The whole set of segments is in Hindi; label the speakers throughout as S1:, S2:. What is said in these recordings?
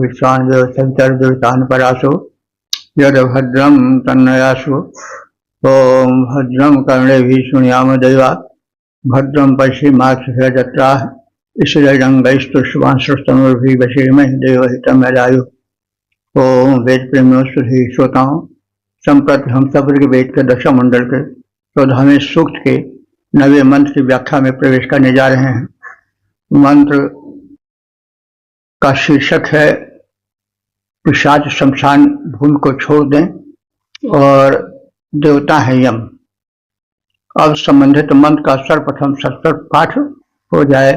S1: विश्वान् सवितर्दुर्तान् परासो यद भद्रं तन्नयासु। ओम भद्रं कर्णेभिः शृणुयाम देवा भद्रं पश्येमाक्षजत्राः ईश्वरंगैस्तुष्टुवांसुस्तनुर्भिः वशेमहि देवहितं यदायुः। ओम वेद प्रेमियों सुधी श्रोताओं, संप्रति हम सब ऋग्वेद के दशा मंडल के 14वें सूक्त के 9वें मंत्र की व्याख्या में प्रवेश करने जा रहे हैं। मंत्र का शीर्षक है पिशाच शमशान भूमि को छोड़ दें और देवता है यम। अब संबंधित मंत्र का सर्वप्रथम सत्सर्ग पाठ हो जाए।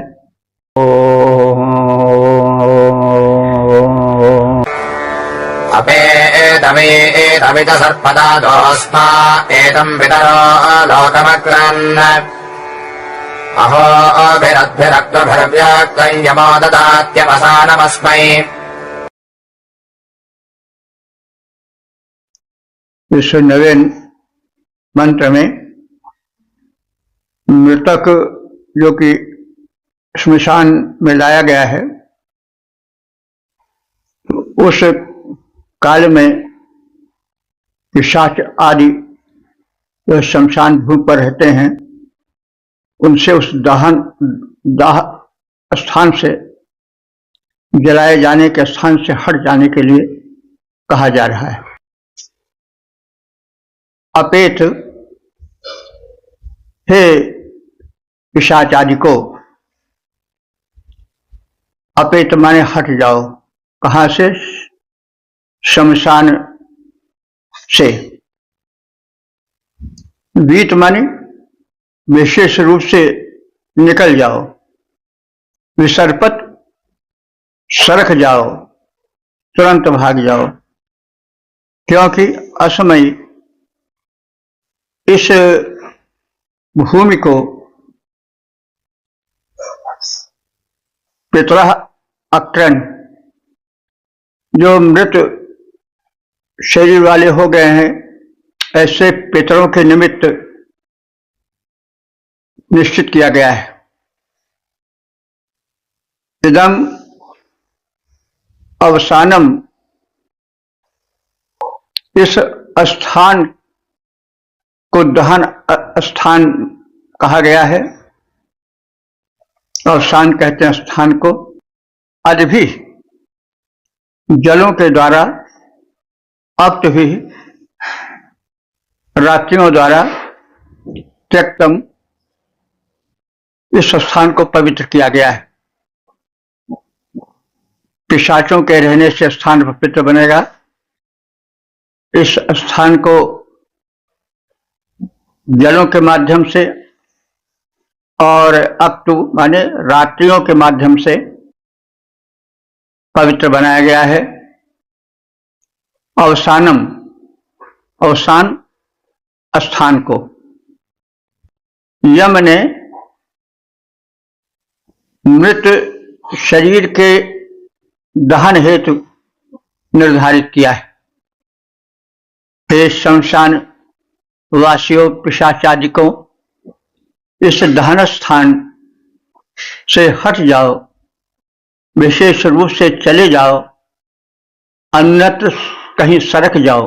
S2: अपेतमित सर्पदा दोस्मा एतं पितरो लोकमक्रन् अहो अभिरद्भिरक्तभिर्व्यक्तं यमो ददात्यवसानमस्मै।
S1: इस 9वें मंत्र में मृतक जो कि श्मशान में लाया गया है, उस काल में पिशाच आदि जो शमशान भूमि पर रहते हैं, उनसे उस दाह स्थान से, जलाए जाने के स्थान से हट जाने के लिए कहा जा रहा है। अपेत, हे पिशाच आदि को, अपेत माने हट जाओ। कहां से? शमशान से। वीत माने विशेष रूप से निकल जाओ। विसर्पत, सरक जाओ, तुरंत भाग जाओ, क्योंकि असमय इस भूमि को पितरः अक्रन, जो मृत शरीर वाले हो गए हैं, ऐसे पितरों के निमित्त निश्चित किया गया है। इदम अवसानम, इस स्थान को दहन स्थान कहा गया है। अवसान कहते हैं स्थान को। अद्भि, जलों के द्वारा, अप्त भी, रात्रियों द्वारा, त्यक्तम, इस स्थान को पवित्र किया गया है। पिशाचों के रहने से स्थान पवित्र बनेगा। इस स्थान को जलों के माध्यम से और अप्तु माने रात्रियों के माध्यम से पवित्र बनाया गया है। अवसानम, अवसान स्थान को। यम ने मृत शरीर के दहन हेतु निर्धारित किया है। हे शमशान वासियों, पिशाचादिकों, इस दहन स्थान से हट जाओ, विशेष रूप से चले जाओ, अन्यत्र कहीं सरक जाओ।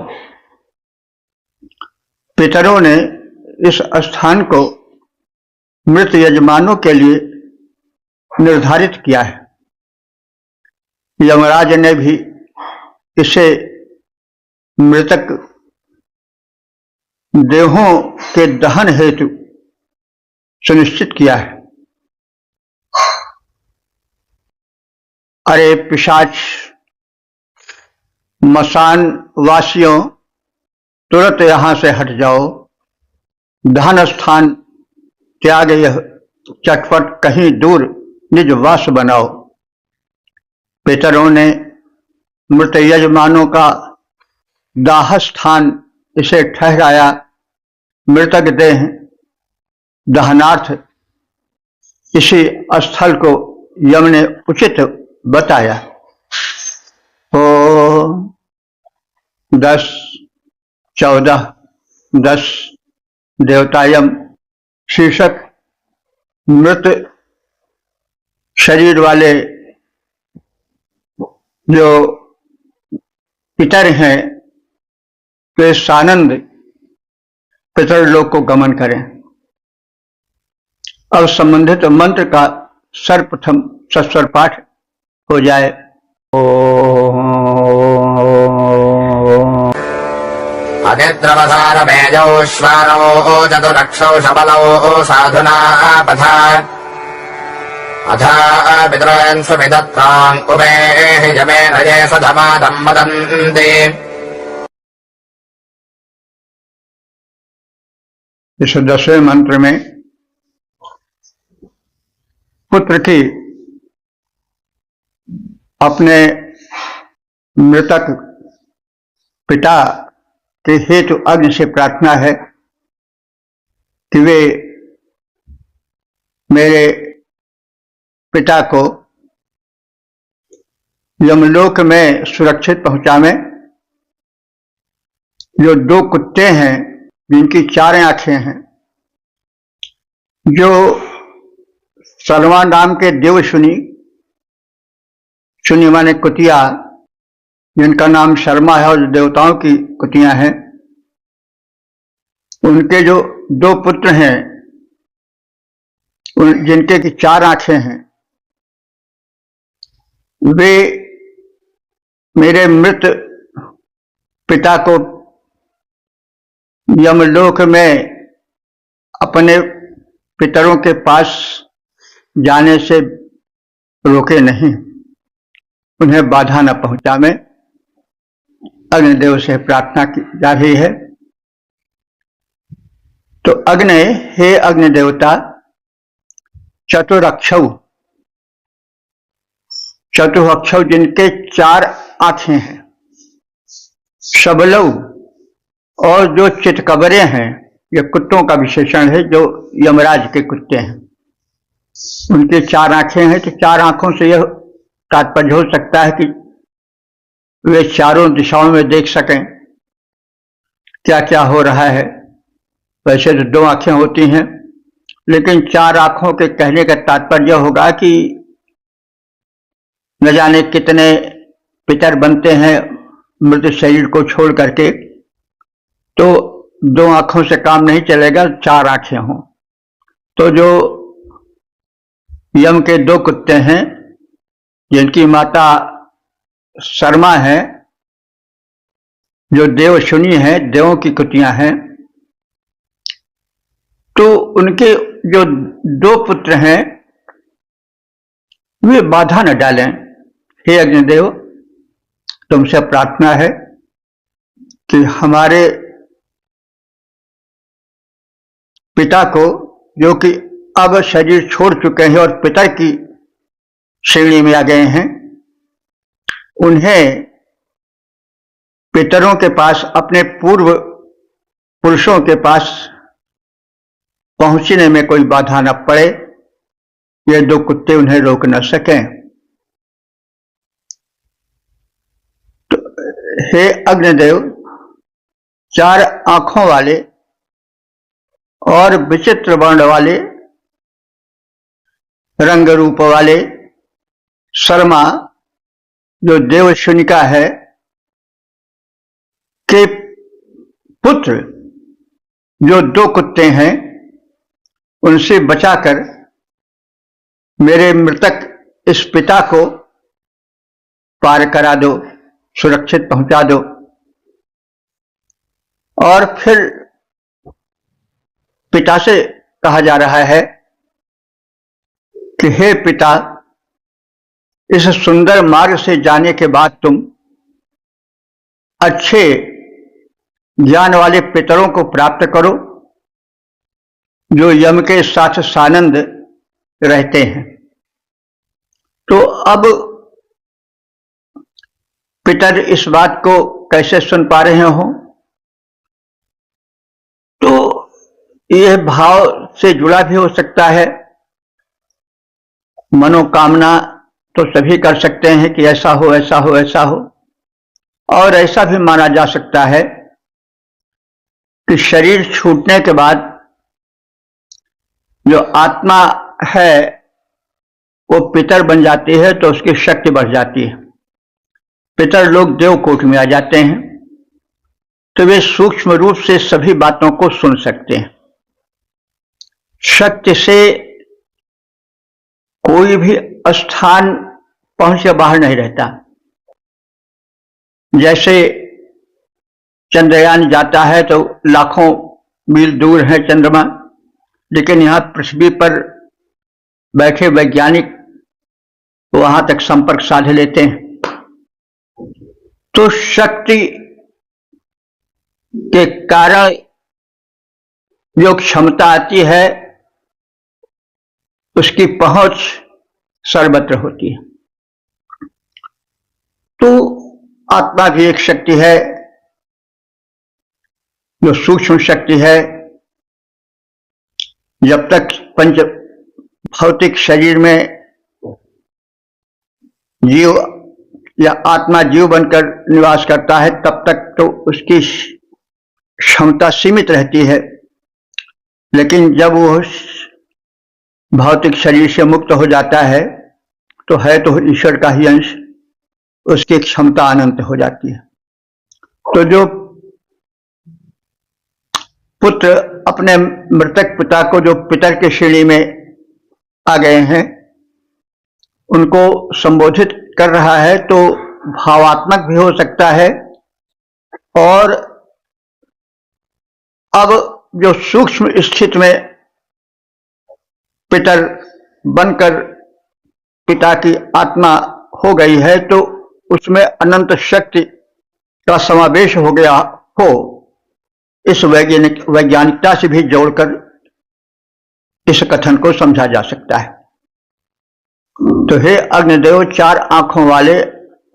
S1: पितरों ने इस स्थान को मृत यजमानों के लिए निर्धारित किया है। यमराज ने भी इसे मृतक देहों के दहन हेतु सुनिश्चित किया है। अरे पिशाच मसान वासियों, तुरंत यहां से हट जाओ, दहन स्थान त्याग यह चटपट कहीं दूर निज वास बनाओ। पितरों ने मृत यजमानों का दाह स्थान इसे ठहराया। मृतक देह दहनार्थ इसी स्थल को यम ने उचित बताया। ओ 10, 14, 10 देवतायम शीर्षक मृत शरीर वाले जो पितर हैं वे सानंद पितरलोक को गमन करें। अब संबंधित मंत्र का सर्वप्रथम सस्वर पाठ हो जाए।
S2: अतिद्रवसारमेजौ श्वानौ चतुरक्षौ शबलौ साधुना पथा अथ पितॄन् सुविदत्ताम् उमेः यमेन ये सधमादम् वदन्ति।
S1: इस 10वें मंत्र में पुत्र की अपने मृतक पिता के हेतु अग्नि से प्रार्थना है कि वे मेरे पिता को यमलोक में सुरक्षित पहुंचावें। जो 2 कुत्ते हैं जिनकी 4 आंखें हैं, जो शर्मा नाम के देव सुनी माने कुतिया, जिनका नाम शर्मा है और देवताओं की कुतियां हैं, उनके जो 2 पुत्र हैं जिनके की 4 आंखें हैं, वे मेरे मृत पिता को यमलोक में अपने पितरों के पास जाने से रोके नहीं, उन्हें बाधा न पहुंचावे। अग्निदेव से प्रार्थना की जा रही है। तो अग्नि, हे अग्नि देवता, चतुरक्षौ जिनके 4 आंखें हैं, सबलौ और जो चितकबरे हैं, ये कुत्तों का विशेषण है जो यमराज के कुत्ते हैं, उनके 4 आंखें हैं। तो 4 आंखों से यह तात्पर्य हो सकता है कि वे चारों दिशाओं में देख सकें क्या क्या हो रहा है। वैसे तो 2 आंखें होती हैं, लेकिन 4 आंखों के कहने का तात्पर्य होगा कि न जाने कितने पितर बनते हैं मृत शरीर को छोड़ करके, तो 2 आंखों से काम नहीं चलेगा, 4 आंखें हों। तो जो यम के 2 कुत्ते हैं जिनकी माता शर्मा है, जो देव सुनी है, देवों की कुतियां हैं, तो उनके जो 2 पुत्र हैं वे बाधा न डालें। हे अग्निदेव, तुमसे प्रार्थना है कि हमारे पिता को, जो कि अब शरीर छोड़ चुके हैं और पितर की श्रेणी में आ गए हैं, उन्हें पितरों के पास, अपने पूर्व पुरुषों के पास पहुंचने में कोई बाधा न पड़े, ये 2 कुत्ते उन्हें रोक न सकें। तो हे अग्निदेव, 4 आंखों वाले और विचित्र वर्ण वाले, रंग रूप वाले शर्मा, जो देव शुनिका है, के पुत्र जो 2 कुत्ते हैं, उनसे बचाकर मेरे मृतक इस पिता को पार करा दो, सुरक्षित पहुंचा दो। और फिर पिता से कहा जा रहा है कि हे पिता, इस सुंदर मार्ग से जाने के बाद तुम अच्छे ज्ञान वाले पितरों को प्राप्त करो, जो यम के साथ सानंद रहते हैं। तो अब पितर इस बात को कैसे सुन पा रहे हो? तो यह भाव से जुड़ा भी हो सकता है। मनोकामना तो सभी कर सकते हैं कि ऐसा हो, ऐसा हो, ऐसा हो। और ऐसा भी माना जा सकता है कि शरीर छूटने के बाद जो आत्मा है वो पितर बन जाती है, तो उसकी शक्ति बढ़ जाती है। पितर लोग देवकोट में आ जाते हैं, तो वे सूक्ष्म रूप से सभी बातों को सुन सकते हैं। सत्य से कोई भी स्थान पहुंच के बाहर नहीं रहता। जैसे चंद्रयान जाता है तो लाखों मील दूर है चंद्रमा, लेकिन यहां पृथ्वी पर बैठे वैज्ञानिक वहां तक संपर्क साध लेते हैं। तो शक्ति के कारण जो क्षमता आती है उसकी पहुंच सर्वत्र होती है। तो आत्मा भी एक शक्ति है जो सूक्ष्म शक्ति है। जब तक पंच भौतिक शरीर में जीव या आत्मा जीव बनकर निवास करता है, तब तक तो उसकी क्षमता सीमित रहती है। लेकिन जब वो भौतिक शरीर से मुक्त हो जाता है तो ईश्वर का ही अंश, उसकी क्षमता अनंत हो जाती है। तो जो पुत्र अपने मृतक पिता को, जो पितर की श्रेणी में आ गए हैं, उनको संबोधित कर रहा है, तो भावात्मक भी हो सकता है। और अब जो सूक्ष्म स्थिति में पितर बनकर पिता की आत्मा हो गई है, तो उसमें अनंत शक्ति का समावेश हो गया हो, इस वैज्ञानिकता से भी जोड़कर इस कथन को समझा जा सकता है। तो हे अग्निदेव, चार आंखों वाले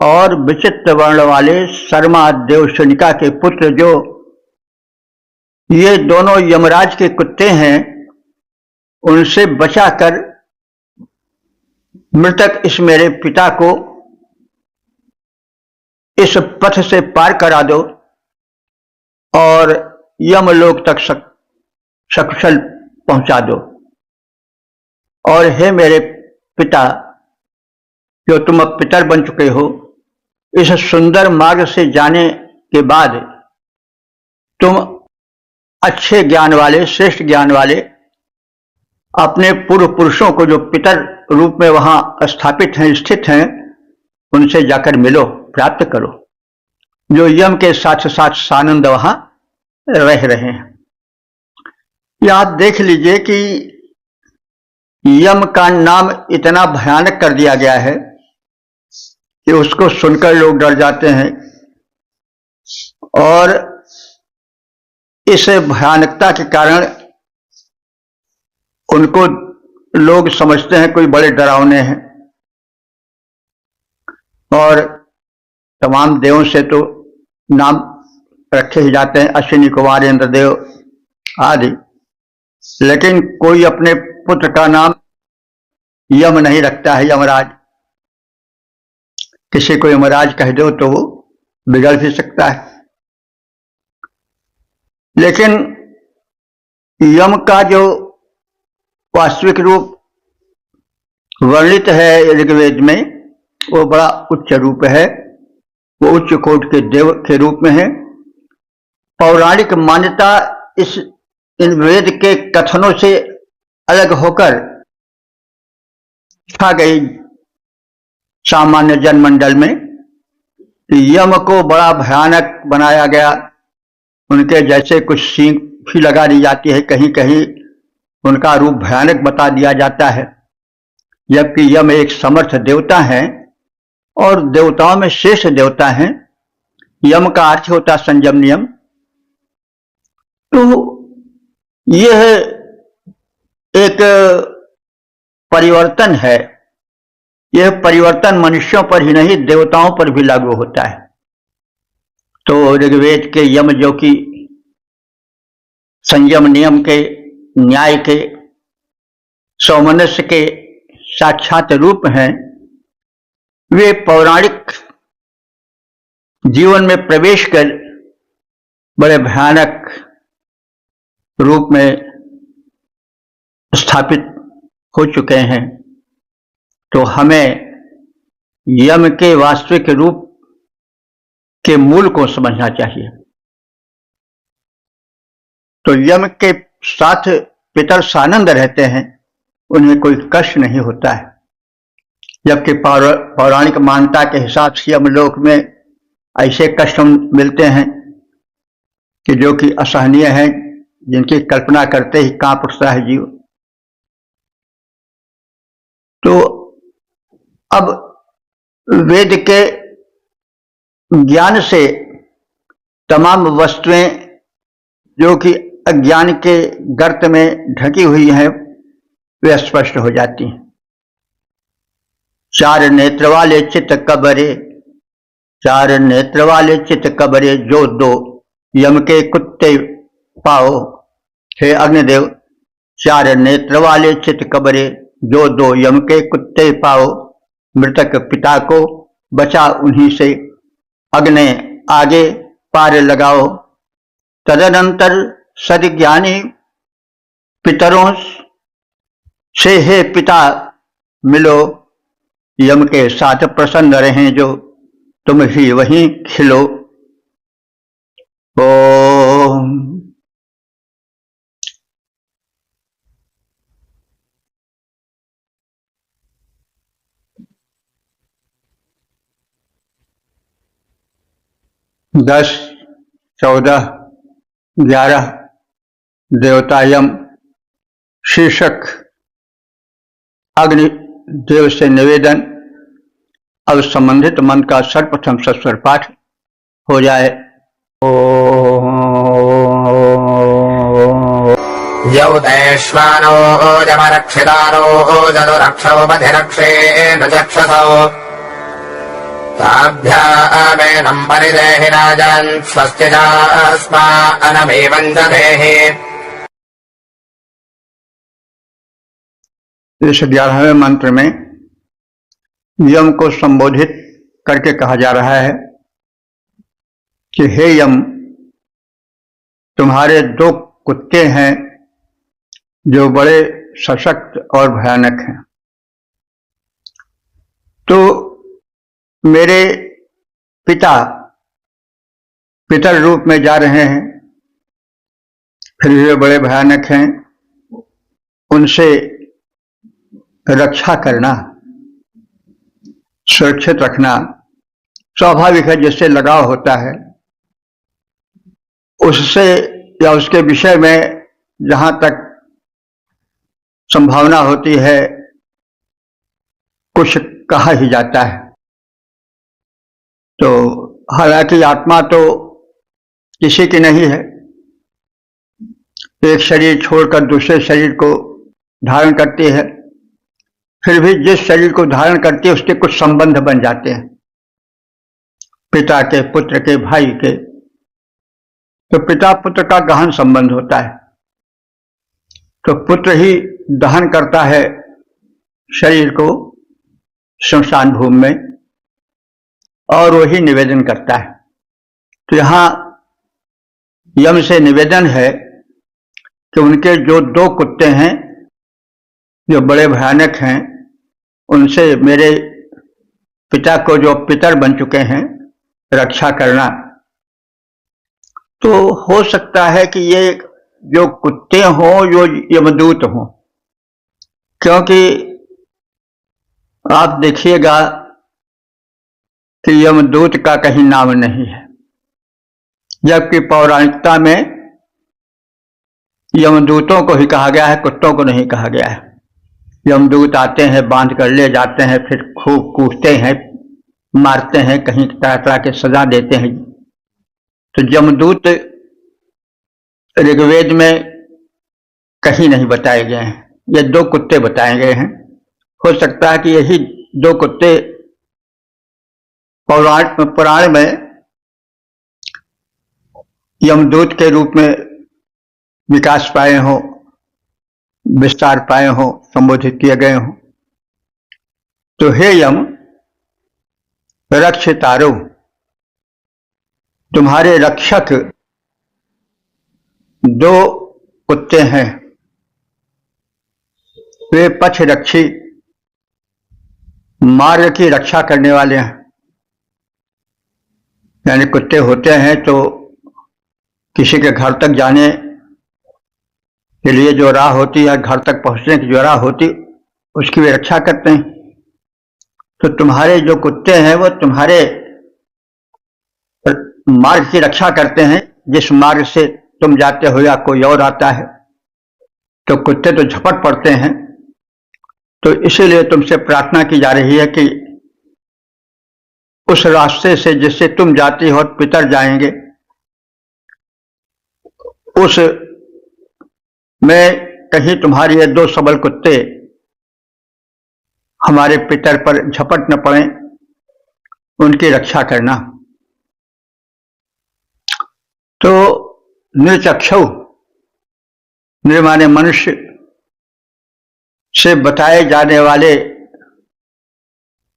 S1: और विचित्र वर्ण वाले शर्मा देव शनिका के पुत्र, जो ये दोनों यमराज के कुत्ते हैं, उनसे बचाकर मृतक इस मेरे पिता को इस पथ से पार करा दो और यमलोक तक सकुशल पहुंचा दो। और हे मेरे पिता, जो तुम अब पितर बन चुके हो, इस सुंदर मार्ग से जाने के बाद तुम अच्छे ज्ञान वाले, श्रेष्ठ ज्ञान वाले अपने पूर्व पुरुषों को, जो पितर रूप में वहां स्थापित हैं, स्थित हैं, उनसे जाकर मिलो, प्राप्त करो, जो यम के साथ साथ सानंद वहां रह रहे हैं। यह आप देख लीजिए कि यम का नाम इतना भयानक कर दिया गया है कि उसको सुनकर लोग डर जाते हैं, और इस भयानकता के कारण उनको लोग समझते हैं कोई बड़े डरावने हैं। और तमाम देवों से तो नाम रखे ही जाते हैं, अश्विनी कुमार, इंद्रदेव आदि, लेकिन कोई अपने पुत्र का नाम यम नहीं रखता है, यमराज। किसी को यमराज कह दो तो वो बिगड़ भी सकता है। लेकिन यम का जो वास्तविक रूप वर्णित है ऋग्वेद में, वो बड़ा उच्च रूप है, वो उच्च कोटि के देव के रूप में है। पौराणिक मान्यता इन वेद के कथनों से अलग होकर छा गई सामान्य जनमंडल में कि यम को बड़ा भयानक बनाया गया, उनके जैसे कुछ सींग भी लगा दी जाती है, कहीं कहीं उनका रूप भयानक बता दिया जाता है, जबकि यम एक समर्थ देवता है और देवताओं में श्रेष्ठ देवता हैं। यम का अर्थ होता संयम, नियम। तो यह एक परिवर्तन है। यह परिवर्तन मनुष्यों पर ही नहीं, देवताओं पर भी लागू होता है। तो ऋग्वेद के यम, जो कि संयम, नियम के, न्याय के, सौमनस्य के साक्षात रूप हैं, वे पौराणिक जीवन में प्रवेश कर बड़े भयानक रूप में स्थापित हो चुके हैं। तो हमें यम के वास्तविक रूप के मूल को समझना चाहिए। तो यम के साथ पितर सानंद रहते हैं, उन्हें कोई कष्ट नहीं होता है। जबकि पौराणिक मान्यता के हिसाब से यमलोक में ऐसे कष्ट मिलते हैं कि जो कि असहनीय है, जिनकी कल्पना करते ही कांप उठता है जीव। तो अब वेद के ज्ञान से तमाम वस्तुएं जो कि अज्ञान के गर्त में ढकी हुई हैं, वे स्पष्ट हो जाती हैं। चार नेत्र वाले चित कबरे, चार नेत्र वाले चित कबरे, जो दो यम के कुत्ते पाओ। हे अग्निदेव, चार नेत्र वाले चित कबरे, जो दो यम के कुत्ते पाओ। मृतक पिता को बचा उन्हीं से, अग्नि आगे पार लगाओ। तदनंतर सद्ज्ञानी पितरों से हे पिता मिलो, यम के साथ प्रसन्न रहें जो, तुम ही वहीं खिलो। ओम। दस, 14, 11 देवता यम। शीर्षक अग्निदेव से निवेदन। अब संबंधित मंत्र का सर्वप्रथम सस्वर पाठ हो जाए।
S2: यौतेश्वानो जमरक्षितारो जदुरक्षोपधिरक्षेण चक्षसौ ताभ्यामेनं परिदेहि राजन् स्वस्ति चास्मानमेवं च देहि।
S1: इस 11वें मंत्र में यम को संबोधित करके कहा जा रहा है कि हे यम, तुम्हारे दो कुत्ते हैं जो बड़े सशक्त और भयानक हैं। तो मेरे पिता पितर रूप में जा रहे हैं, फिर वे बड़े भयानक हैं, उनसे रक्षा करना, सुरक्षित रखना स्वाभाविक है। जिससे लगाव होता है, उससे या उसके विषय में जहां तक संभावना होती है, कुछ कहा ही जाता है। तो हालांकि आत्मा तो किसी की नहीं है, एक शरीर छोड़कर दूसरे शरीर को धारण करती है, फिर भी जिस शरीर को धारण करती है उसके कुछ संबंध बन जाते हैं, पिता के, पुत्र के, भाई के। तो पिता पुत्र का गहन संबंध होता है। तो पुत्र ही दहन करता है शरीर को श्मशान भूमि में, और वही निवेदन करता है। तो यहां यम से निवेदन है कि उनके जो दो कुत्ते हैं जो बड़े भयानक हैं, उनसे मेरे पिता को, जो पितर बन चुके हैं, रक्षा करना। तो हो सकता है कि ये जो कुत्ते हों जो यमदूत हों, क्योंकि आप देखिएगा कि यमदूत का कहीं नाम नहीं है, जबकि पौराणिकता में यमदूतों को ही कहा गया है, कुत्तों को नहीं कहा गया है। यमदूत आते हैं, बांध कर ले जाते हैं, फिर खूब कूटते हैं, मारते हैं, कहीं तरह तरह के सजा देते हैं। तो यमदूत ऋग्वेद में कहीं नहीं बताए गए हैं, ये दो कुत्ते बताए गए हैं। हो सकता है कि यही दो कुत्ते पुराण में यमदूत के रूप में विकास पाए हों, विस्तार पाए हों, संबोधित किए गए हों। तो हे यम, रक्षितारो, तुम्हारे रक्षक दो कुत्ते हैं, वे पथ रक्षी, मार्ग की रक्षा करने वाले हैं। यानी कुत्ते होते हैं तो किसी के घर तक जाने के लिए जो राह होती है, घर तक पहुंचने की जो राह होती, उसकी भी रक्षा करते हैं। तो तुम्हारे जो कुत्ते हैं वो तुम्हारे मार्ग की रक्षा करते हैं। जिस मार्ग से तुम जाते हो या कोई और आता है तो कुत्ते तो झपट पड़ते हैं। तो इसीलिए तुमसे प्रार्थना की जा रही है कि उस रास्ते से जिससे तुम जाती हो और पितर जाएंगे, उस में कहीं तुम्हारे ये दो सबल कुत्ते हमारे पितर पर झपट न पड़े, उनकी रक्षा करना। तो निर्चक्षु, निर्माने मनुष्य से बताए जाने वाले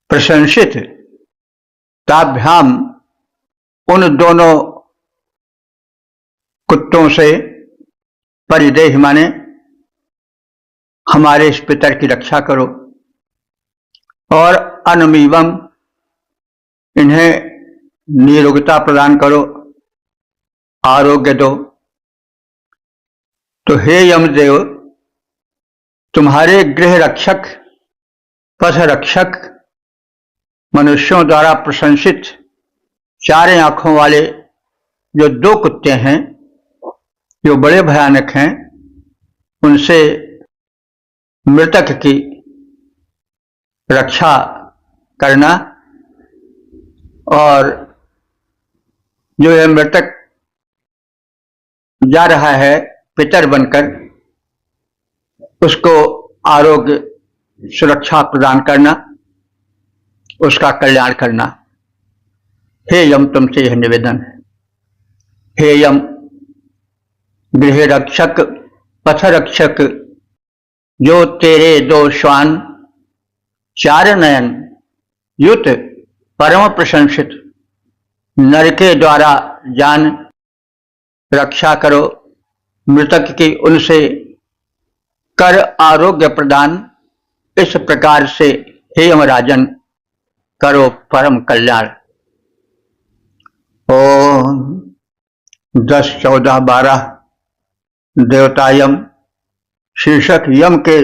S1: प्रशंसित ताभ्याम उन दोनों कुत्तों से परिदेह माने हमारे इस पितर की रक्षा करो और अनुमीवम इन्हें निरोगता प्रदान करो, आरोग्य दो। तो हे यमदेव, तुम्हारे गृह रक्षक, पथ रक्षक, मनुष्यों द्वारा प्रशंसित चार आंखों वाले जो दो कुत्ते हैं जो बड़े भयानक हैं, उनसे मृतक की रक्षा करना। और जो यह मृतक जा रहा है पितर बनकर, उसको आरोग्य सुरक्षा प्रदान करना, उसका कल्याण करना। हे यम, तुमसे यह निवेदन है। हे यम, गृह रक्षक, पथ रक्षक, जो तेरे दो श्वान चार नयन युत परम प्रशंसित नर के द्वारा जान रक्षा करो, मृतक की उनसे कर आरोग्य प्रदान। इस प्रकार से हे यमराजन करो परम कल्याण। ओम 10, 14, 12 देवता यम शीर्षक यम के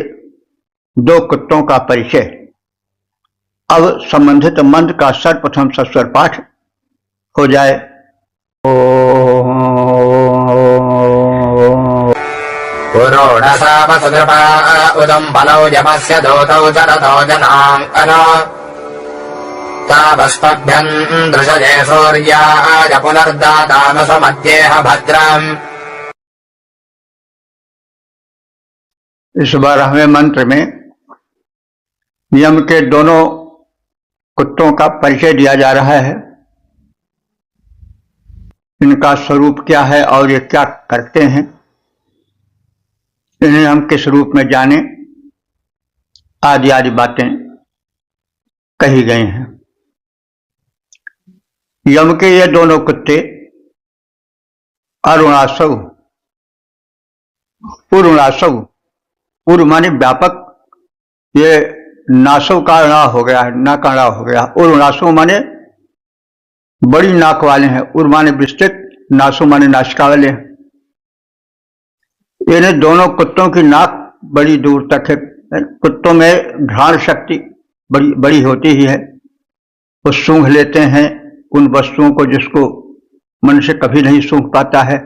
S1: दो कुत्तों का परिचय। अब संबंधित मंत्र का सर्वप्रथम सस्वर पाठ हो जाए।
S2: पुरोडसापसुदृपा उदम्बलौ यमस्य दोतौ चरतो जनाङ्कन तापस्पभ्यम् दृशजे सूर्याय पुनर्दातामसमध्येह भद्रम्।
S1: इस 12वें मंत्र में यम के दोनों कुत्तों का परिचय दिया जा रहा है। इनका स्वरूप क्या है और ये क्या करते हैं, इन्हें हम किस रूप में जाने, आदि आदि बातें कही गई हैं। यम के ये दोनों कुत्ते अरुणासव, उरुणासव, उर माने व्यापक, ये नासव का णा हो गया है, ना का णा हो गया। उरुणासव माने बड़ी नाक वाले हैं, उर माने विस्तृत, नासव माने नासिका वाले हैं। इन्हें दोनों कुत्तों की नाक बड़ी दूर तक है। कुत्तों में घ्राण शक्ति बड़ी बड़ी होती ही है। वो सूंघ लेते हैं उन वस्तुओं को जिसको मनुष्य कभी नहीं सूंघ पाता है।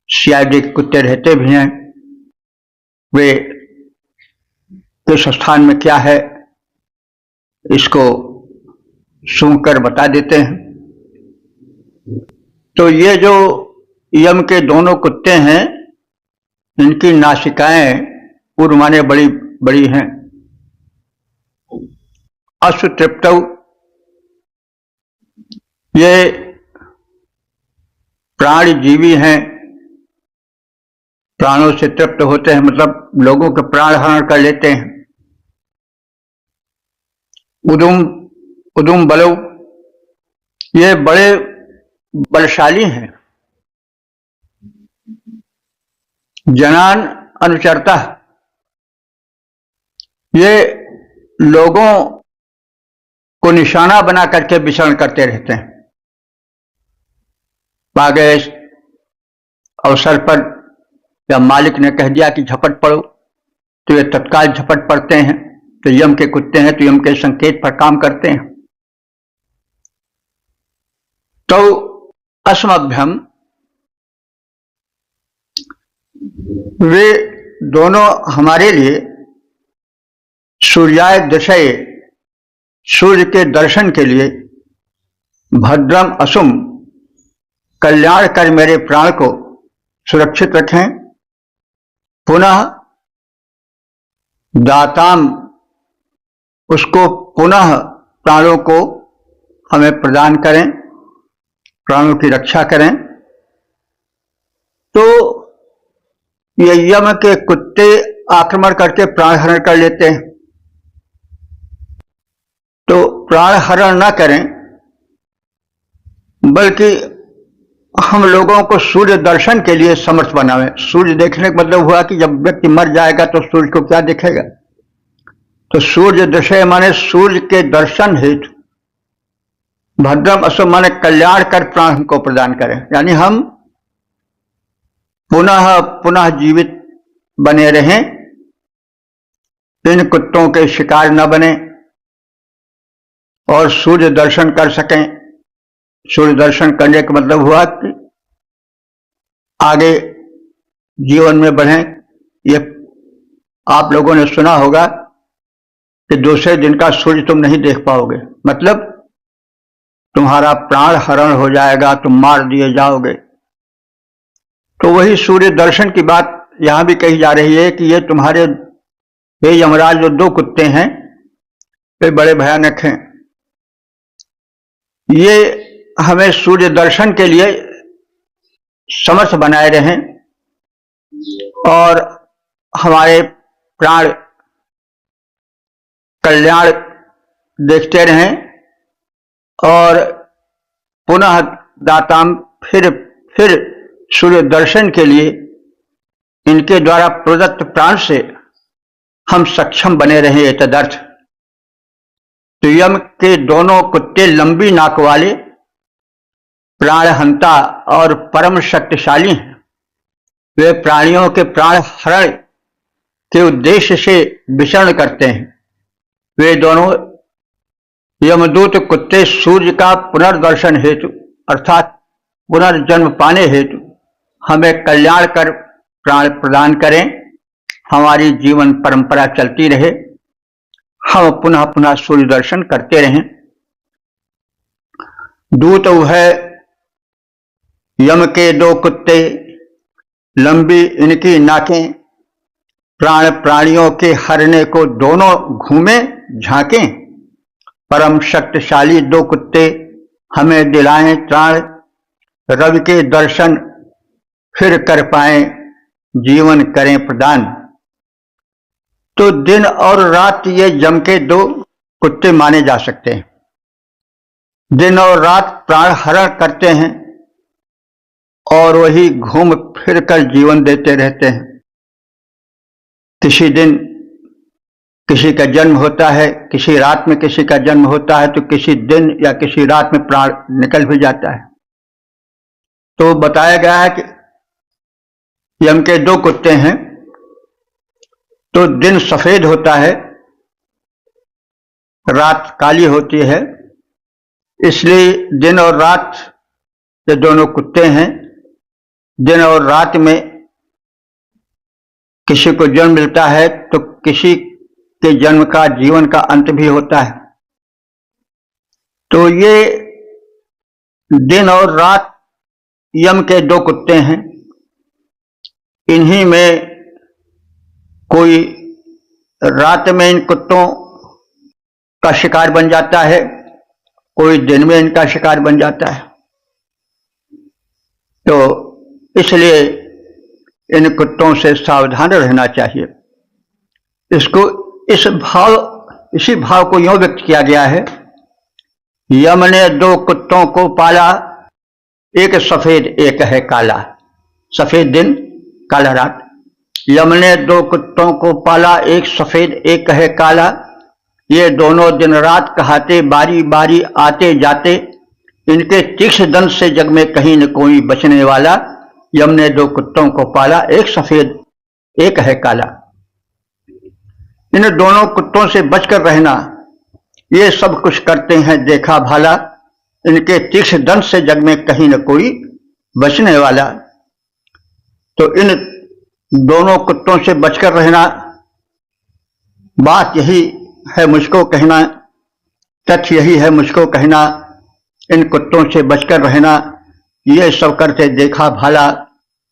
S1: सीआईडी के कुत्ते रहते भी हैं, वे किस स्थान में क्या है इसको सूंघ कर बता देते हैं। तो ये जो यम के दोनों कुत्ते हैं, इनकी नासिकाएं पूर्व माने बड़ी बड़ी हैं। अश्वतृप्त, ये प्राणजीवी हैं, प्राणों से तृप्त होते हैं, मतलब लोगों के प्राण हरण कर लेते हैं। उदुम बलो, ये बड़े बलशाली हैं। जनान अनुचरता, ये लोगों को निशाना बना करके विचरण करते रहते हैं। आ गए अवसर पर, या मालिक ने कह दिया कि झपट पड़ो, तो ये तत्काल झपट पड़ते हैं। तो यम के कुत्ते हैं तो यम के संकेत पर काम करते हैं। तो अस्मभ्यम, वे दोनों हमारे लिए सूर्याय दशय, सूर्य के दर्शन के लिए, भद्रम असुम, कल्याण कर मेरे प्राण को सुरक्षित रखें, पुनः दाताम, उसको पुनः प्राणों को हमें प्रदान करें, प्राणों की रक्षा करें। तो ये यम के कुत्ते आक्रमण करके प्राण हरण कर लेते हैं, तो प्राण हरण न करें, बल्कि हम लोगों को सूर्य दर्शन के लिए समर्थ बनावें। सूर्य देखने का मतलब हुआ कि जब व्यक्ति मर जाएगा तो सूर्य को क्या दिखेगा, तो सूर्य दशय माने सूर्य के दर्शन हेतु, भद्रम असुम माने कल्याण कर प्राण हमको प्रदान करें, यानी हम पुनः पुनः जीवित बने रहें, इन कुत्तों के शिकार न बने और सूर्य दर्शन कर सकें। सूर्य दर्शन करने का मतलब हुआ कि आगे जीवन में बढ़ें। ये आप लोगों ने सुना होगा कि दूसरे दिन का सूर्य तुम नहीं देख पाओगे, मतलब तुम्हारा प्राण हरण हो जाएगा, तुम मार दिए जाओगे। तो वही सूर्य दर्शन की बात यहां भी कही जा रही है कि ये तुम्हारे, ये यमराज जो दो कुत्ते हैं वे बड़े भयानक हैं, ये हमें सूर्य दर्शन के लिए समर्थ बनाए रहें और हमारे प्राण कल्याण देखते रहें, और पुनः दाताम, फिर सूर्य दर्शन के लिए इनके द्वारा प्रदत्त प्राण से हम सक्षम बने रहें। तदर्थ तो यम के दोनों कुत्ते लंबी नाक वाले, प्राणहंता और परम शक्तिशाली हैं। वे प्राणियों के प्राण हरण के उद्देश्य से विचरण करते हैं। वे दोनों यमदूत कुत्ते सूर्य का पुनर्दर्शन हेतु अर्थात पुनर्जन्म पाने हेतु हमें कल्याण कर प्राण प्रदान करें, हमारी जीवन परंपरा चलती रहे, हम पुनः पुनः सूर्य दर्शन करते रहें। दूत है यम के दो कुत्ते, लंबी इनकी नाकें, प्राण प्राणियों के हरने को दोनों घूमे झांकें, परम शक्तिशाली दो कुत्ते हमें दिलाएं त्राण, रवि के दर्शन फिर कर पाएं, जीवन करें प्रदान। तो दिन और रात ये यम के दो कुत्ते माने जा सकते हैं। दिन और रात प्राण हरण करते हैं और वही घूम फिर कर जीवन देते रहते हैं। किसी दिन किसी का जन्म होता है, किसी रात में किसी का जन्म होता है, तो किसी दिन या किसी रात में प्राण निकल भी जाता है। तो बताया गया है कि यम के दो कुत्ते हैं, तो दिन सफेद होता है, रात काली होती है, इसलिए दिन और रात ये दोनों कुत्ते हैं। दिन और रात में किसी को जन्म मिलता है तो किसी के जन्म का जीवन का अंत भी होता है। तो ये दिन और रात यम के दो कुत्ते हैं, इन्हीं में कोई रात में इन कुत्तों का शिकार बन जाता है, कोई दिन में इनका शिकार बन जाता है। तो इसलिए इन कुत्तों से सावधान रहना चाहिए। इसको इसी भाव को यूं व्यक्त किया गया है, यम ने दो कुत्तों को पाला, एक सफेद एक है काला। सफेद दिन काला रात। यम ने दो कुत्तों को पाला, एक सफेद एक है काला। ये दोनों दिन रात कहते बारी बारी आते जाते, इनके तीक्ष्ण दंत से जग में कहीं न कोई बचने वाला। यम ने दो कुत्तों को पाला, एक सफेद एक है काला। इन दोनों कुत्तों से बचकर रहना, ये सब कुछ करते हैं देखा भाला। इनके तीक्ष्ण दंत से जग में कहीं न कोई बचने वाला। तो इन दोनों कुत्तों से बचकर रहना, बात यही है मुझको कहना, तथ्य यही है मुझको कहना। इन कुत्तों से बचकर रहना, ये सब करते देखा भाला।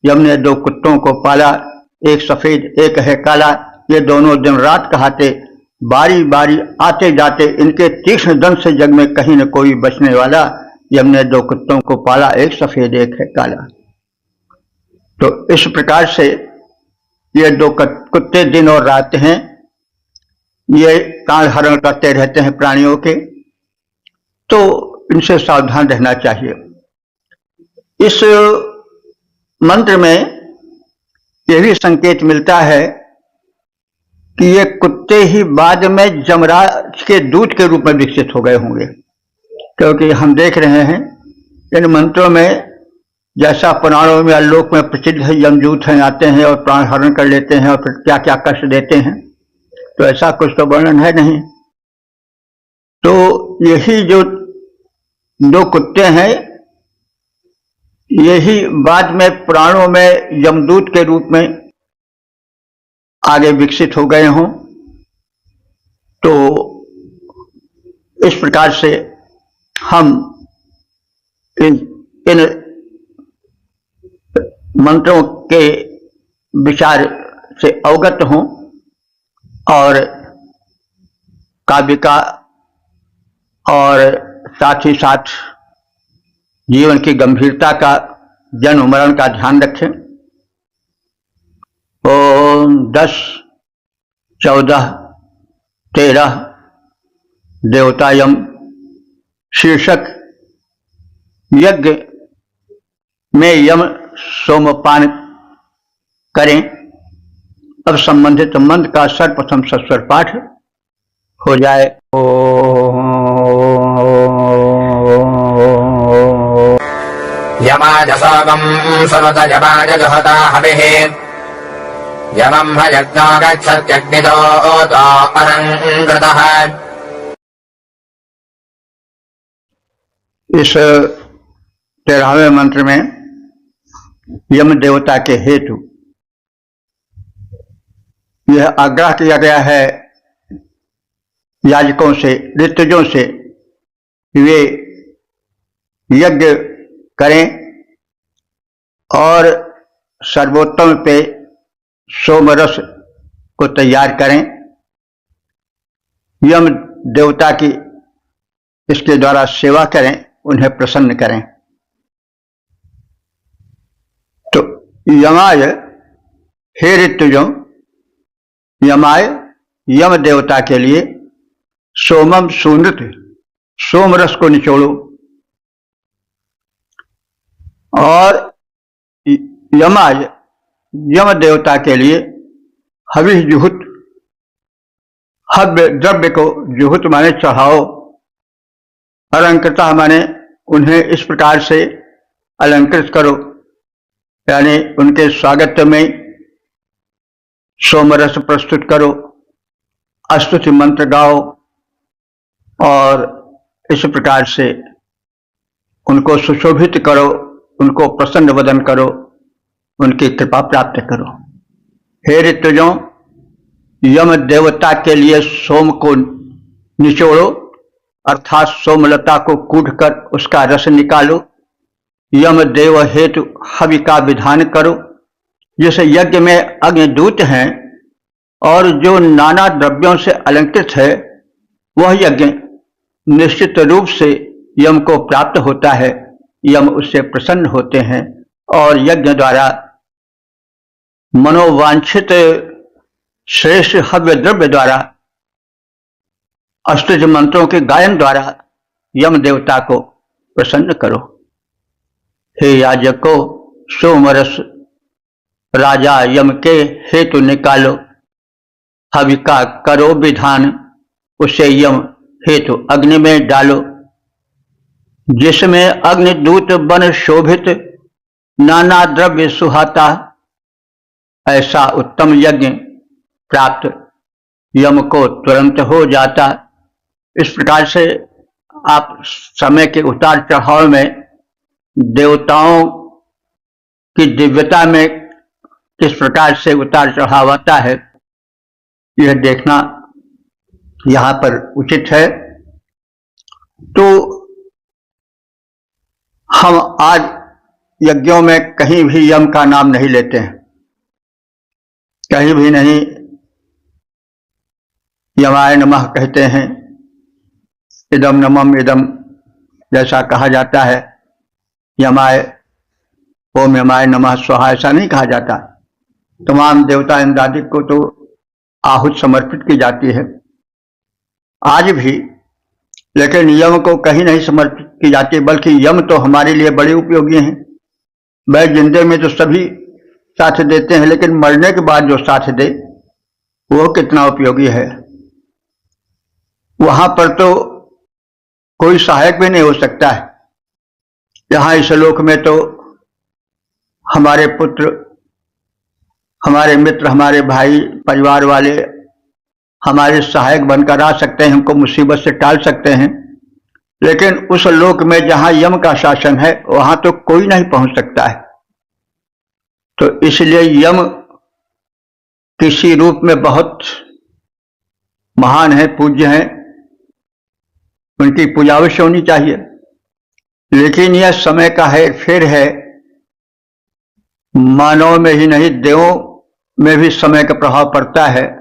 S1: यम ने दो कुत्तों को पाला, एक सफेद एक है काला। ये दोनों दिन रात कहाते, बारी बारी आते जाते। इनके तीक्ष्ण दंत से जग में कहीं न कोई बचने वाला। यम ने दो कुत्तों को पाला, एक सफेद एक है काला। तो इस प्रकार से ये दो कुत्ते दिन और रात हैं, ये काल हरण करते रहते हैं प्राणियों के। तो इनसे सावधान रहना चाहिए। इस मंत्र में यह भी संकेत मिलता है कि ये कुत्ते ही बाद में यमराज के दूत के रूप में विकसित हो गए होंगे, क्योंकि हम देख रहे हैं इन मंत्रों में जैसा पुराणों में आलोक में प्रसिद्ध है, यमदूत हैं आते हैं और प्राण हरण कर लेते हैं और फिर क्या क्या कष्ट देते हैं, तो ऐसा कुछ तो वर्णन है नहीं। तो यही जो दो कुत्ते हैं, यही बाद में पुराणों में यमदूत के रूप में आगे विकसित हो गए हों। तो इस प्रकार से हम इन मंत्रों के विचार से अवगत हों और काव्य का और साथ ही साथ जीवन की गंभीरता का, जन्म मरण का ध्यान रखें। ओम 10, 14, 13 देवतायम शीर्षक यज्ञ में यम सोमपान करें। अब संबंधित मंत्र का सर्वप्रथम सस्वर पाठ हो जाए।
S2: यमाजसोगं सुनुत यमाय जुहता हविः यमं हयज्ञो गच्छत्यग्नितो परङ्कृतः।
S1: इस 13वें मंत्र में यम देवता के हेतु यह आग्रह किया गया है याजकों से, ऋतुजों से, वे यज्ञ करें और सर्वोत्तम पे सोमरस को तैयार करें। यम देवता की इसके द्वारा सेवा करें, उन्हें प्रसन्न करें। तो यमाय, हे ऋतुजों, यमाय यम देवता के लिए सोमम सुनृत, सोमरस को निचोड़ो। और यमाय यम देवता के लिए हविः जुहुत, हव्य द्रव्य को, जुहुत माने चढ़ाओ, अलंकृता माने उन्हें इस प्रकार से अलंकृत करो, यानी उनके स्वागत में सोमरस प्रस्तुत करो, स्तुति मंत्र गाओ और इस प्रकार से उनको सुशोभित करो, उनको प्रसन्न वदन करो, उनकी कृपा प्राप्त करो। हे ऋतुजों, यम देवता के लिए सोम को निचोड़ो, अर्थात सोमलता को कूटकर उसका रस निकालो। यम देव हेतु हवि का विधान करो। जैसे यज्ञ में अग्निदूत हैं और जो नाना द्रव्यों से अलंकृत है, वह यज्ञ निश्चित रूप से यम को प्राप्त होता है। यम उससे प्रसन्न होते हैं और यज्ञ द्वारा मनोवांछित श्रेष्ठ हव्य द्रव्य द्वारा, अष्टज मंत्रों के गायन द्वारा यम देवता को प्रसन्न करो। हे याजकों, सोमरस राजा यम के हेतु निकालो, हवि का करो विधान, उसे यम हेतु अग्नि में डालो। जिसमें अग्निदूत बन शोभित नाना द्रव्य सुहाता, ऐसा उत्तम यज्ञ प्राप्त यम को तुरंत हो जाता। इस प्रकार से आप समय के उतार चढ़ाव में देवताओं की दिव्यता में किस प्रकार से उतार चढ़ाव आता है, यह देखना यहां पर उचित है। तो हम आज यज्ञों में कहीं भी यम का नाम नहीं लेते हैं, कहीं भी नहीं यमाय नमः कहते हैं, इदम नमम इदम जैसा कहा जाता है, यमाय ओम यमाय नमः स्वाहा ऐसा नहीं कहा जाता। तमाम देवता इंद्रादि को तो आहुति समर्पित की जाती है आज भी, लेकिन यम को कहीं नहीं समर्पित की जाती, बल्कि यम तो हमारे लिए बड़े उपयोगी हैं। वह जिंदे में तो सभी साथ देते हैं, लेकिन मरने के बाद जो साथ दे वो कितना उपयोगी है। वहां पर तो कोई सहायक भी नहीं हो सकता है। यहाँ इस लोक में तो हमारे पुत्र, हमारे मित्र, हमारे भाई, परिवार वाले हमारे सहायक बनकर आ सकते हैं, हमको मुसीबत से टाल सकते हैं, लेकिन उस लोक में जहां यम का शासन है वहां तो कोई नहीं पहुंच सकता है। तो इसलिए यम किसी रूप में बहुत महान है, पूज्य है, उनकी पूजा अवश्य होनी चाहिए। लेकिन यह समय का है, फिर है, मानव में ही नहीं देवों में भी समय का प्रभाव पड़ता है।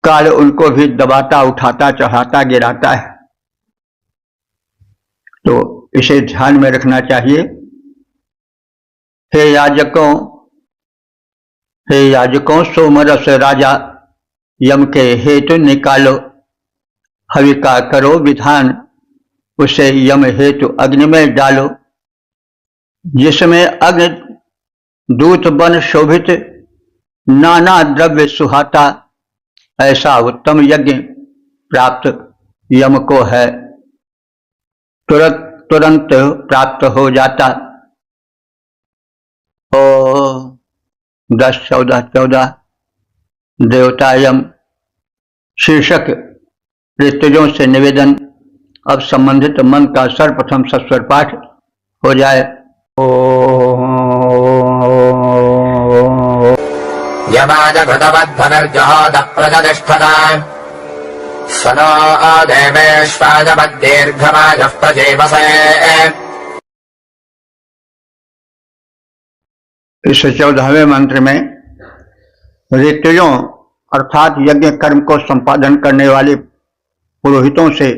S1: काल उनको भी दबाता, उठाता, चढ़ाता, गिराता है। तो इसे ध्यान में रखना चाहिए। हे याजकों सोमरस राजा, यम के हेतु निकालो, हवि का करो विधान, उसे यम हेतु अग्नि में डालो। जिसमें अग्नि दूत बन शोभित नाना द्रव्य सुहाता, ऐसा उत्तम यज्ञ प्राप्त यम को है तुरंत प्राप्त हो जाता। ओ 10, 14, 14 देवता यम शीर्षक ऋतुजों से निवेदन। अब संबंधित मन का सर्वप्रथम सस्वर पाठ हो जाए। ओ
S2: यमाज घृतवद्धनर्जहोद प्रजतिष्ठता, सनो देवेश्वाजमद्दीर्घमाजः प्रजेवसे।
S1: इस 14वें मंत्र में ऋतुजों अर्थात यज्ञ कर्म को संपादन करने वाले पुरोहितों से